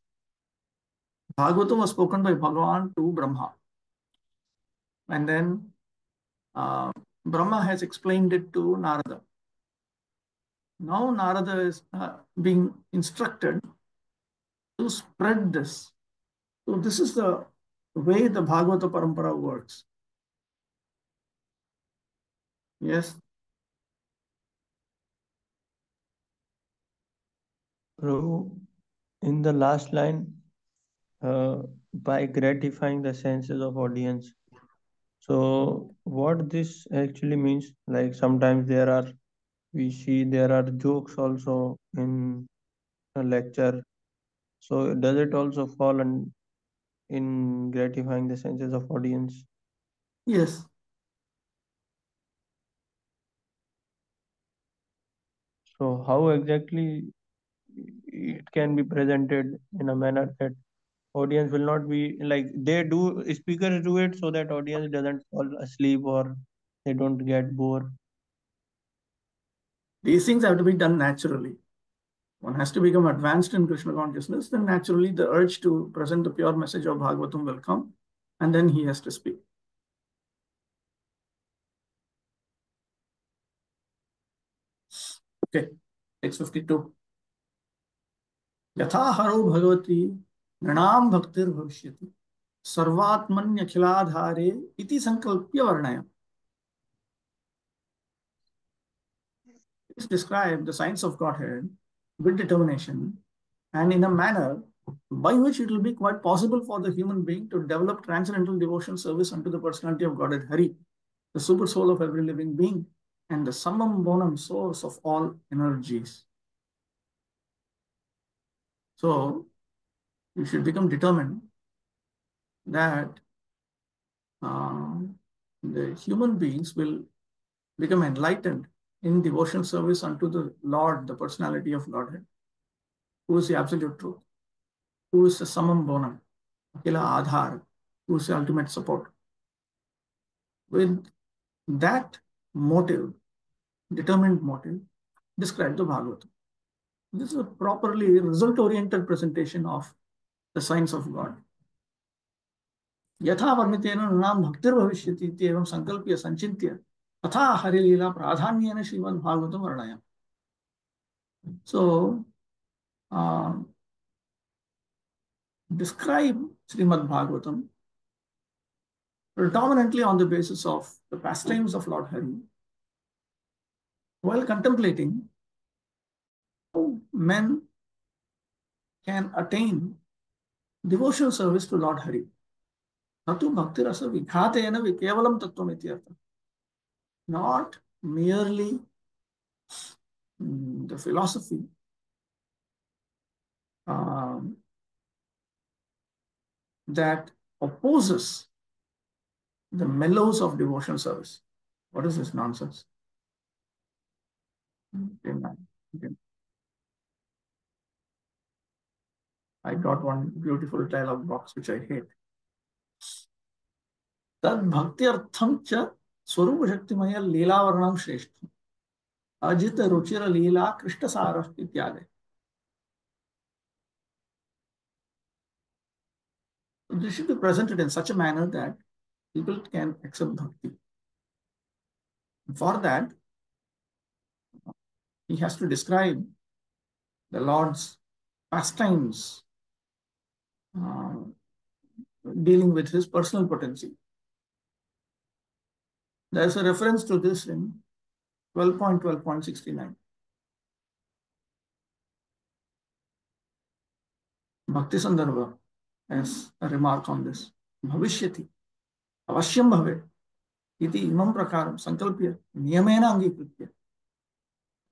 Speaker 1: Bhagavatam was spoken by Bhagavan to Brahma. And then Brahma has explained it to Narada. Now Narada is being instructed to spread this. So this is the way the Bhagavata Parampara works. Yes.
Speaker 2: Prabhu, in the last line, by gratifying the senses of audience. So what this actually means, like sometimes we see there are jokes also in a lecture. So does it also fall in gratifying the senses of audience?
Speaker 1: Yes.
Speaker 2: So how exactly it can be presented in a manner that audience will not be like speakers do it so that audience doesn't fall asleep or they don't get bored?
Speaker 1: These things have to be done naturally. One has to become advanced in Krishna consciousness, then naturally the urge to present the pure message of Bhagavatam will come, and then he has to speak. Okay, 652. यथा हरो भगवती नृणाम भक्तिर भविष्यति सर्वात्मन्यखिलाधारे इति संकल्प्य वर्णय. Please describe the science of Godhead with determination and in a manner by which it will be quite possible for the human being to develop transcendental devotion service unto the personality of Godhead Hari, the super soul of every living being, and the summum bonum source of all energies. So, you should become determined that the human beings will become enlightened in devotional service unto the Lord, the personality of Godhead, who is the absolute truth, who is the summum bonum, Akila Adhar, who is the ultimate support. with that motive, determined motive, describe the Bhagavatam. This is a properly result-oriented presentation of the science of God. यथा वर्णितेन नृणां भक्तिर्भविष्यति इत्येवं संकल्प्य संचिन्त्य तथा हरिलीला प्राधान्येन श्रीमद्भागवतं वर्णयामि. So, describe Srimad Bhagavatam predominantly on the basis of the pastimes of Lord Hari, while contemplating how men can attain devotional service to Lord Hari. Natu bhakti rasa vighatena kevalam tattvam ityartha. Not merely the philosophy that opposes the mellows of devotional service. What is this nonsense? I got one beautiful dialogue box which I hate. Tad bhakti artham cha swarupa shaktimaya leela varnam shreshtham ajita ruchira leela krishna sarah ityade. This should be presented in such a manner that people can accept bhakti. For that, he has to describe the Lord's pastimes dealing with his personal potency. There is a reference to this in 12.12.69. Bhakti Sandarbha has a remark on this. Bhavishyati avashyam bhave iti imam prakaram sankalpya niyamena angikritya.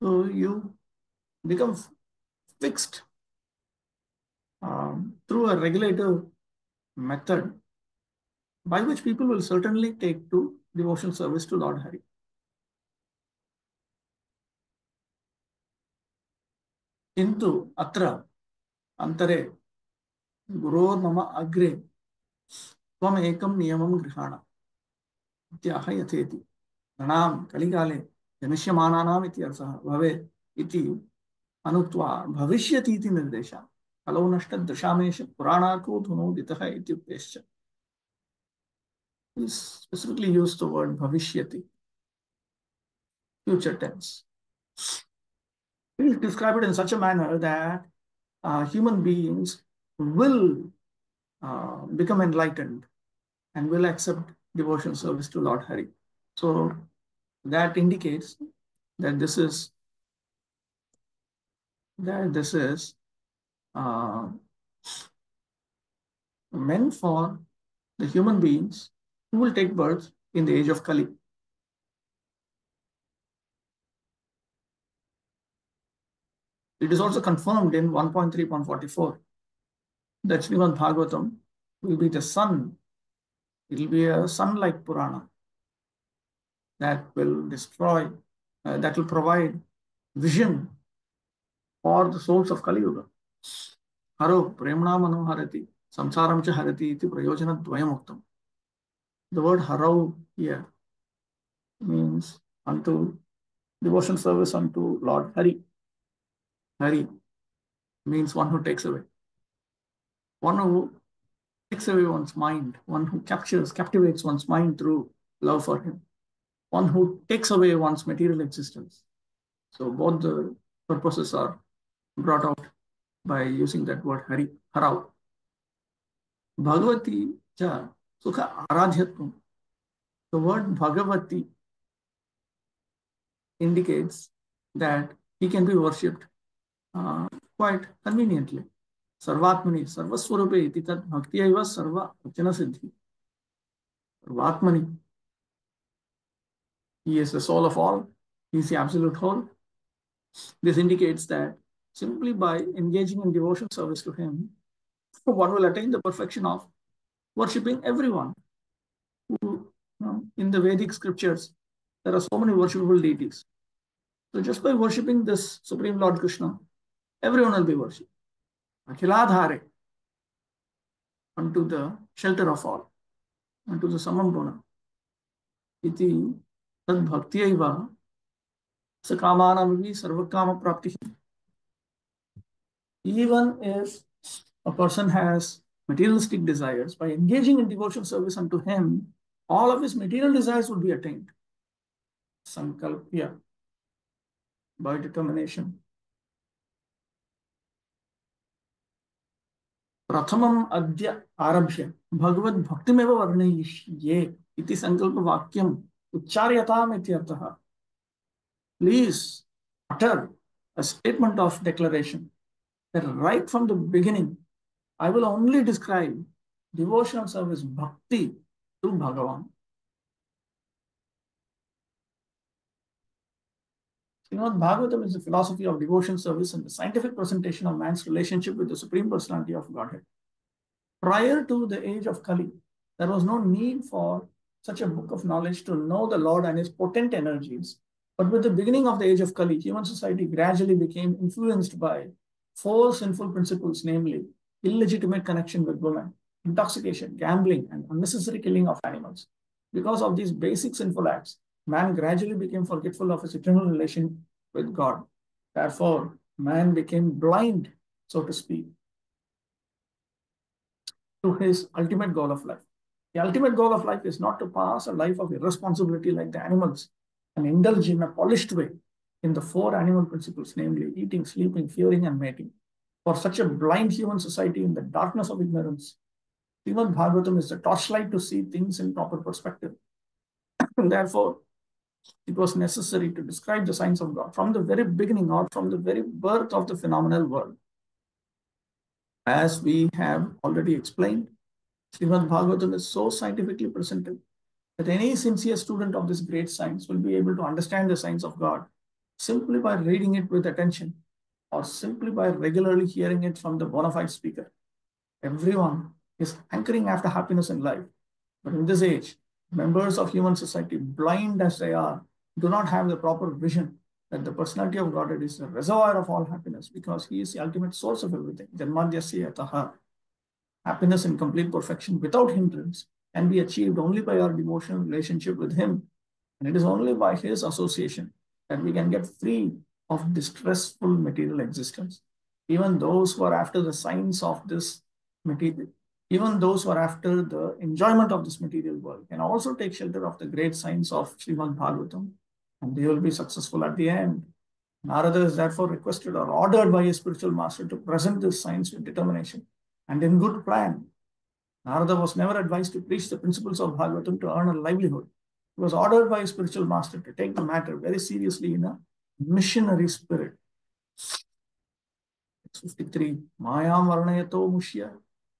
Speaker 1: So you become fixed through a regulative method by which people will certainly take to devotional service to Lord Hari. Kintu atra antare guror mama agre tvam ekam niyamam grihana ityaha yatheti pranam kaligale janishyamananam iti arsah bhave iti anutva bhavishyati iti nirdesha kalo nashta dashamesha puranako dhunoditaha iti uddesha. He specifically used the word bhavishyati, future tense. He will describe it in such a manner that human beings will become enlightened and will accept devotional service to Lord Hari. So that indicates that this is meant for the human beings who will take birth in the age of Kali. It is also confirmed in 1.3.44 that Srimad Bhagavatam will be the sun. It will be a sun-like Purana that will destroy, that will provide vision for the souls of Kali Yuga. Haro premna manoharati samsaram cha harati iti prayojana dvayamuktam. The word haro here means unto devotion service unto Lord Hari. Hari means one who takes away. One who takes away one's mind, one who captivates one's mind through love for him, one who takes away one's material existence. So both the purposes are brought out by using that word Hari, Harau. Bhagavati cha sukha aradhyatvam. The word Bhagavati indicates that he can be worshipped quite conveniently. Sarvatmani, Sarvaswarupe iti tat bhaktiyaiva sarva vachana siddhi. Sarvatmani. He is the soul of all. He is the absolute whole. This indicates that simply by engaging in devotion service to him, one will attain the perfection of worshipping everyone. In the Vedic scriptures, there are so many worshipable deities. So just by worshipping this Supreme Lord Krishna, everyone will be worshipped. Akhiladhare, unto the shelter of all, unto the Samam Guna. इति तद् भक्त्यैव सकामानामपि सर्वकामप्राप्तिः. Even if a person has materialistic desires, by engaging in devotional service unto him, all of his material desires would be attained. Sankalpya, by determination. प्रथमम् अद्य आरभ्य भगवद् भक्तिमेव वर्णयिष्ये इति संकल्पवाक्यम् उच्चार्यताम् इत्यर्थः. Please utter a statement of declaration that right from the beginning I will only describe devotional service, bhakti to Bhagavan. Srimad Bhagavatam is the philosophy of devotion service and the scientific presentation of man's relationship with the Supreme Personality of Godhead. Prior to the age of Kali, there was no need for such a book of knowledge to know the Lord and his potent energies. But with the beginning of the age of Kali, human society gradually became influenced by four sinful principles, namely illegitimate connection with women, intoxication, gambling, and unnecessary killing of animals. Because of these basic sinful acts, man gradually became forgetful of his eternal relation with God. Therefore, man became blind, so to speak, to his ultimate goal of life. The ultimate goal of life is not to pass a life of irresponsibility like the animals and indulge in a polished way in the four animal principles, namely eating, sleeping, fearing, and mating. For such a blind human society in the darkness of ignorance, Srimad Bhagavatam is the torchlight to see things in proper perspective. And therefore, it was necessary to describe the signs of God from the very beginning or from the very birth of the phenomenal world. As we have already explained, Srimad Bhagavatam is so scientifically presented that any sincere student of this great science will be able to understand the science of God simply by reading it with attention or simply by regularly hearing it from the bona fide speaker. Everyone is hankering after happiness in life. But in this age, members of human society, blind as they are, do not have the proper vision that the personality of Godhead is the reservoir of all happiness because he is the ultimate source of everything. Janmadhyasya yataha. Happiness in complete perfection without hindrance can be achieved only by our devotional relationship with him. And it is only by his association that we can get free of distressful material existence. Even those who are after the signs of this material, even those who are after the enjoyment of this material world can also take shelter of the great signs of Srimad Bhagavatam, and they will be successful at the end. Narada is therefore requested or ordered by his spiritual master to present this science with determination and in good plan. Narada was never advised to preach the principles of Bhagavatam to earn a livelihood. He was ordered by his spiritual master to take the matter very seriously in a missionary spirit. 53. Mayam varnayato mushya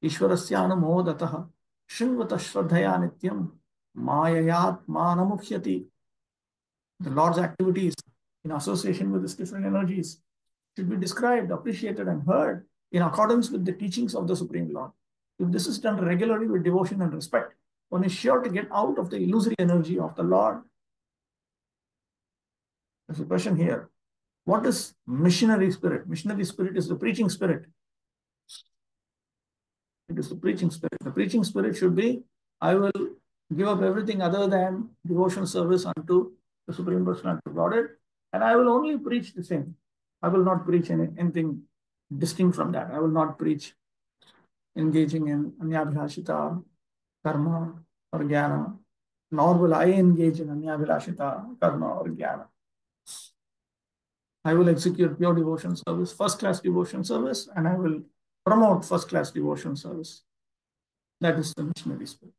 Speaker 1: ishwarasyanamodataha shrinvata shraddhaya nityam mayayat manamukhyati. The Lord's activities in association with his different energies should be described, appreciated, and heard in accordance with the teachings of the Supreme Lord. If this is done regularly with devotion and respect, one is sure to get out of the illusory energy of the Lord. There's a question here. What is missionary spirit? Missionary spirit is the preaching spirit. It is the preaching spirit. The preaching spirit should be, I will give up everything other than devotion service unto the Supreme Personality of Godhead, and I will only preach the same. I will not preach anything distinct from that. I will not preach engaging in anyabhilashita, karma, or jnana, nor will I engage in anyabhilashita, karma, or jnana. I will execute pure devotion service, first-class devotion service, and I will promote first-class devotion service. That is the missionary spirit.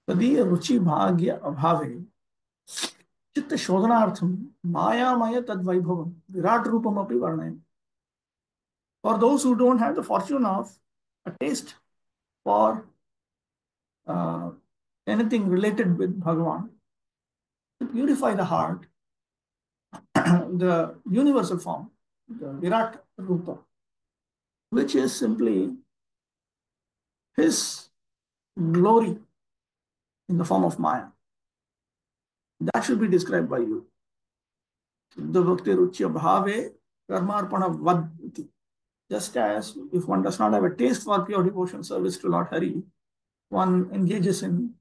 Speaker 1: तदीय रुचि भाग्य अभावे चित्त शोधनार्थम मायामय तद्वैभवम Virat रूपमपि वर्णयन्. For those who don't have the fortune of a taste for anything related with Bhagavan, to purify the heart, the universal form, the Virat Rupa, which is simply his glory in the form of Maya. That should be described by you. Siddha bhakti ruchya bhave karmarpana vad. Just as if one does not have a taste for pure devotion service to Lord Hari, one engages in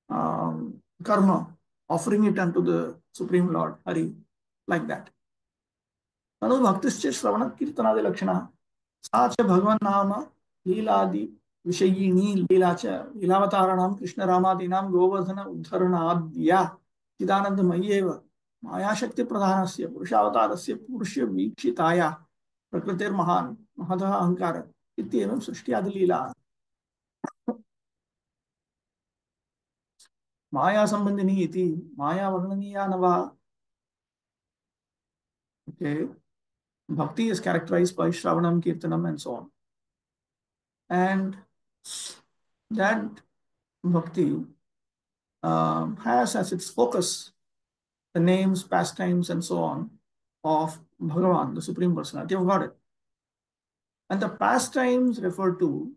Speaker 1: karma, offering it unto the Supreme Lord Hari, like that. तनु भक्तिश्च श्रवण कीर्तनादि लक्षण सा च भगवन् नाम लीलादि विषयिणी लीला च लीलावताराणां कृष्ण रामादीनां गोवर्धन उद्धरणाद्या चिदानन्दमय्येव मायाशक्ति प्रधानस्य पुरुषावतारस्य पुरुष वीक्षिताया प्रकृतिर्महान् महतः अहंकार इत्येवं सृष्टि आदि लीला माया संबंधिनी इति माया वर्णनीया न वा. Okay, bhakti is characterized by shravanam, kirtanam, and so on. And that bhakti has as its focus the names, pastimes, and so on of Bhagavan, the Supreme Personality of Godhead. And the pastimes refer to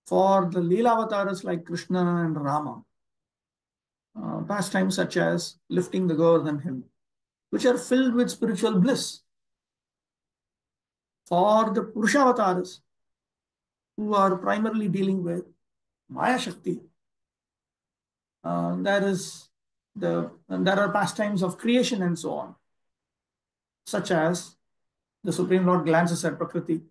Speaker 1: for the Leela avatars like Krishna and Rama, pastimes such as lifting the Govardhan hill, which are filled with spiritual bliss. For the Purusha avatars, who are primarily dealing with Maya Shakti, there are pastimes of creation and so on, such as the Supreme Lord glances at Prakriti,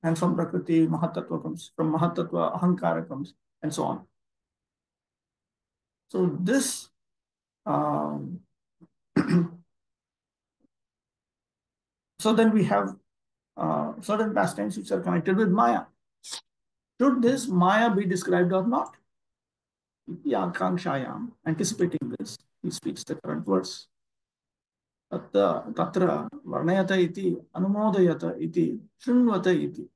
Speaker 1: and from Prakriti Mahatattva comes, from Mahatattva Ahankara comes, and so on. So this so then we have certain pastimes which are connected with Maya. Should this Maya be described or not? Anticipating this, he speaks the current verse. Tatra varnayata iti anumodayata iti shunvata iti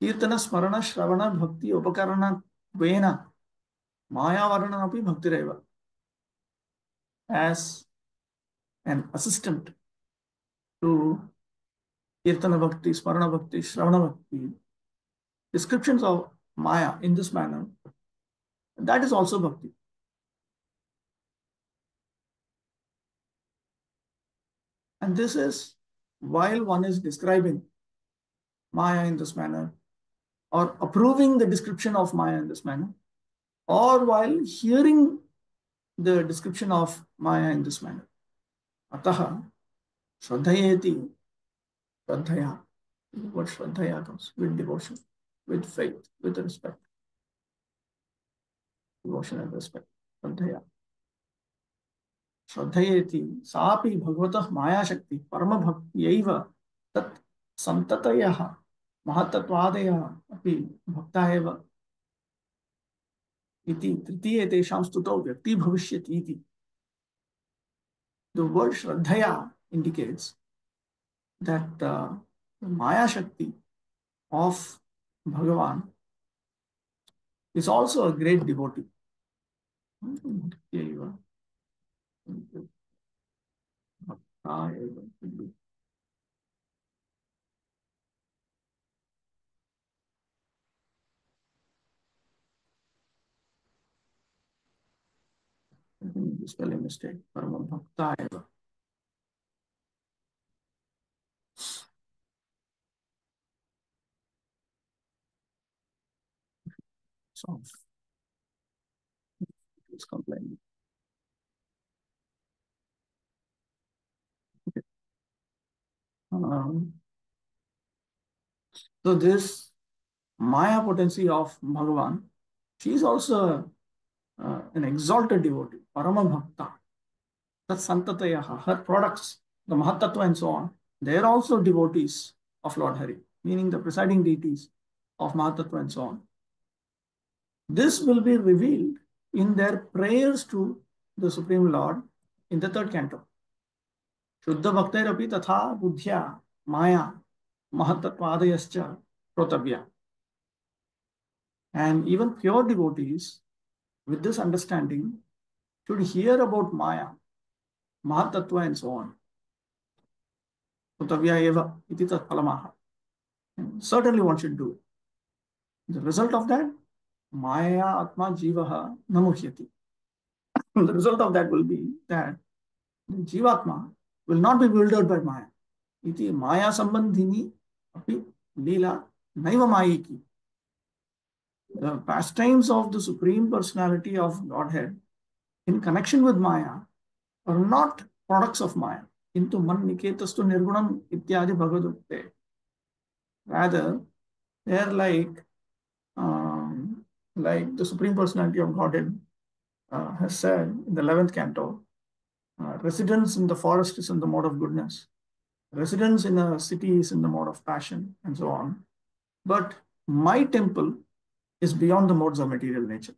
Speaker 1: kirtana smarana shravana bhakti upakarana vena maya varnana api bhaktireva. As an assistant to kirtana bhakti, smarana bhakti, shravana bhakti, descriptions of Maya in this manner, that is also bhakti. And this is while one is describing Maya in this manner, or approving the description of Maya in this manner, or while hearing the description of Maya in this manner. Ataha Shraddhayeti Shraddhaya. What Shraddhaya comes with devotion, with faith, with respect. Devotion and respect. Shraddhaya. Shraddhayeti Saapi Bhagavata Maya Shakti Parama Bhaktiyaiva Tat Santatayaha Mahatatvadayaha Api Bhakta Eva Iti Tritiye Tesham Stuto Vyakti Bhavishyati Iti. The word Shraddhaya indicates that the Maya Shakti of Bhagavan is also a great devotee. Spelling mistake. Parama Bhakta Eva. So it's complaining. Okay. So this Maya potency of Bhagavan, she is also an exalted devotee, Parama Bhakta. That's Santatayaha, her products, the Mahatattva and so on, they are also devotees of Lord Hari, meaning the presiding deities of Mahatattva and so on. This will be revealed in their prayers to the Supreme Lord in the third canto. Shuddha Bhaktairapi Tatha Buddhya Maya Mahatattva Protavya. And even pure devotees with this understanding should hear about Maya, Mahatattva and so on. Protavya eva iti tat palamaha. Certainly one should do it. The result of that, Maya Atma Jivaha Namuhyati. The result of that will be that the Jivatma will not be bewildered by Maya. Iti Maya Sambandhini api Leela Naiva Mayiki. The pastimes of the Supreme Personality of Godhead in connection with Maya are not products of Maya. Into man niketastu nirgunam ityadi bhagavadukte. Rather, they are like the Supreme Personality of Godhead has said in the 11th canto, residence in the forest is in the mode of goodness, residence in a city is in the mode of passion, and so on. But my temple is beyond the modes of material nature.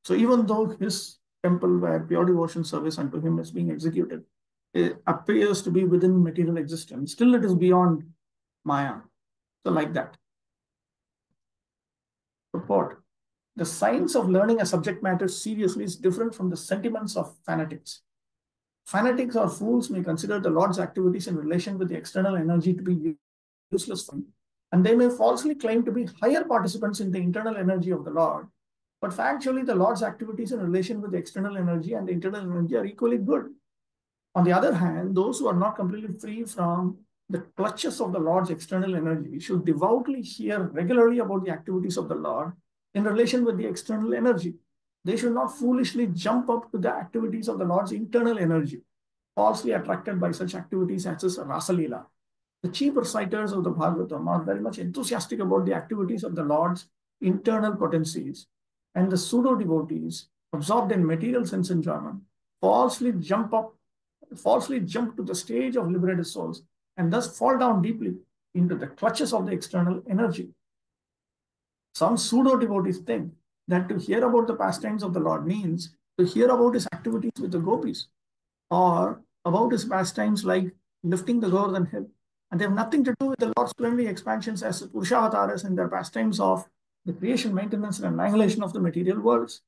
Speaker 1: So even though his temple where pure devotion service unto him is being executed, it appears to be within material existence, still it is beyond Maya. So like that. Purport. The science of learning a subject matter seriously is different from the sentiments of fanatics. Fanatics or fools may consider the Lord's activities in relation with the external energy to be useless for him, and they may falsely claim to be higher participants in the internal energy of the Lord. But factually, the Lord's activities in relation with the external energy and the internal energy are equally good. On the other hand, those who are not completely free from the clutches of the Lord's external energy should devoutly hear regularly about the activities of the Lord in relation with the external energy. They should not foolishly jump up to the activities of the Lord's internal energy, falsely attracted by such activities as is Rasalila. The chief reciters of the Bhagavatam are very much enthusiastic about the activities of the Lord's internal potencies, and the pseudo devotees, absorbed in material sense enjoyment, falsely jump to the stage of liberated souls and thus fall down deeply into the clutches of the external energy. Some pseudo devotees think that to hear about the pastimes of the Lord means to hear about his activities with the gopis or about his pastimes like lifting the Govardhan hill. And they have nothing to do with the Lord's plenary expansions as Purushavatas and their pastimes of the creation, maintenance, and annihilation of the material worlds.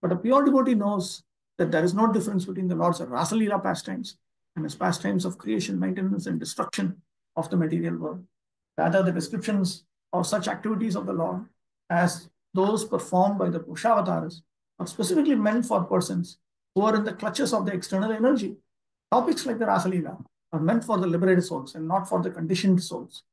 Speaker 1: But a pure devotee knows that there is no difference between the Lord's Rasalila pastimes and his pastimes of creation, maintenance, and destruction of the material world. Rather, the descriptions of such activities of the Lord as those performed by the Pushavataras are specifically meant for persons who are in the clutches of the external energy. Topics like the Rasalila are meant for the liberated souls and not for the conditioned souls.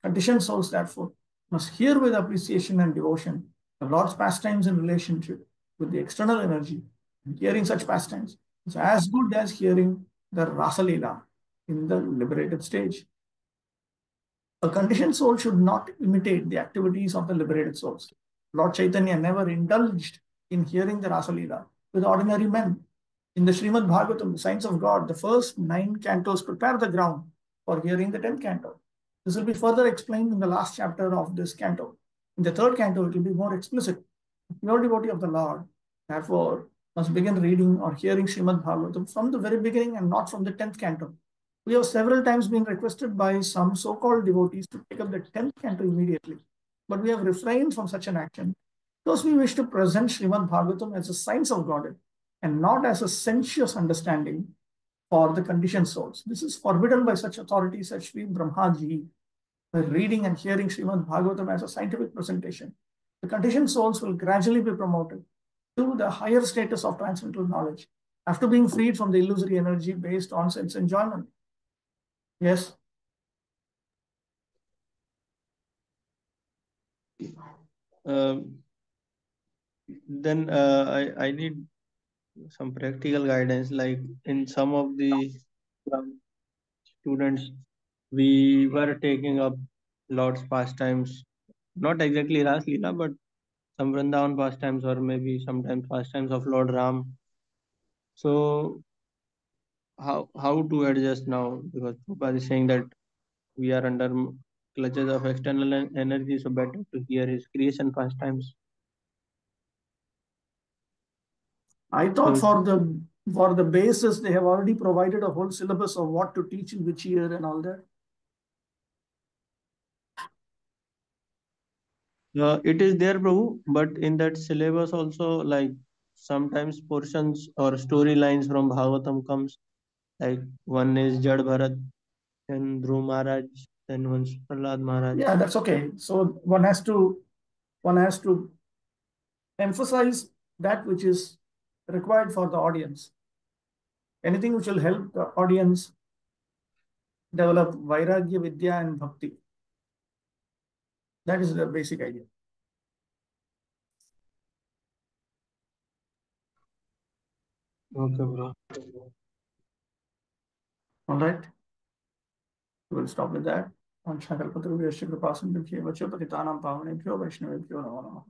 Speaker 1: Conditioned souls, therefore, must hear with appreciation and devotion the Lord's pastimes in relationship with the external energy. And hearing such pastimes is as good as hearing the Rasalila in the liberated stage. A conditioned soul should not imitate the activities of the liberated souls. Lord Chaitanya never indulged in hearing the Rasalila with ordinary men. In the Srimad Bhagavatam, the Science of God, the first 9 cantos prepare the ground for hearing the 10th canto. This will be further explained in the last chapter of this canto. In the 3rd canto, it will be more explicit. The pure devotee of the Lord, therefore, must begin reading or hearing Srimad Bhagavatam from the very beginning and not from the 10th canto. We have several times been requested by some so-called devotees to take up the 10th canto immediately, but we have refrained from such an action because we wish to present Srimad Bhagavatam as a science of Godhead and not as a sensuous understanding for the conditioned souls. This is forbidden by such authorities as Sri Brahmaji. By reading and hearing Srimad Bhagavatam as a scientific presentation, the conditioned souls will gradually be promoted to the higher status of transcendental knowledge after being freed from the illusory energy based on sense enjoyment. Yes.
Speaker 2: Then I need some practical guidance. Like in some of the students, we were taking up Lord's pastimes, not exactly Ras Leela, but some Vrindavan pastimes or maybe sometimes pastimes of Lord Ram. So how to adjust now? Because Prabhupada is saying that we are under clutches of external energy, so better to hear his creation pastimes.
Speaker 1: I thought for the basis they have already provided a whole syllabus of what to teach in which year and all that.
Speaker 2: It is there, Prabhu, but in that syllabus also, like sometimes portions or storylines from Bhagavatam comes, like one is Jad Bharat, then Dhruv Maharaj, then one's Prahlad Maharaj.
Speaker 1: Yeah, that's okay. So one has to emphasize that which is required for the audience. Anything which will help the audience develop Vairagya, Vidya, and Bhakti. That is the basic idea.
Speaker 2: Okay, bro.
Speaker 1: All right. We'll stop with that. On Shakalpatra Vyashya Kripasan Vibhyo Vacho Patitanam Pavanebhyo Vaishnavebhyo Namo Namaha.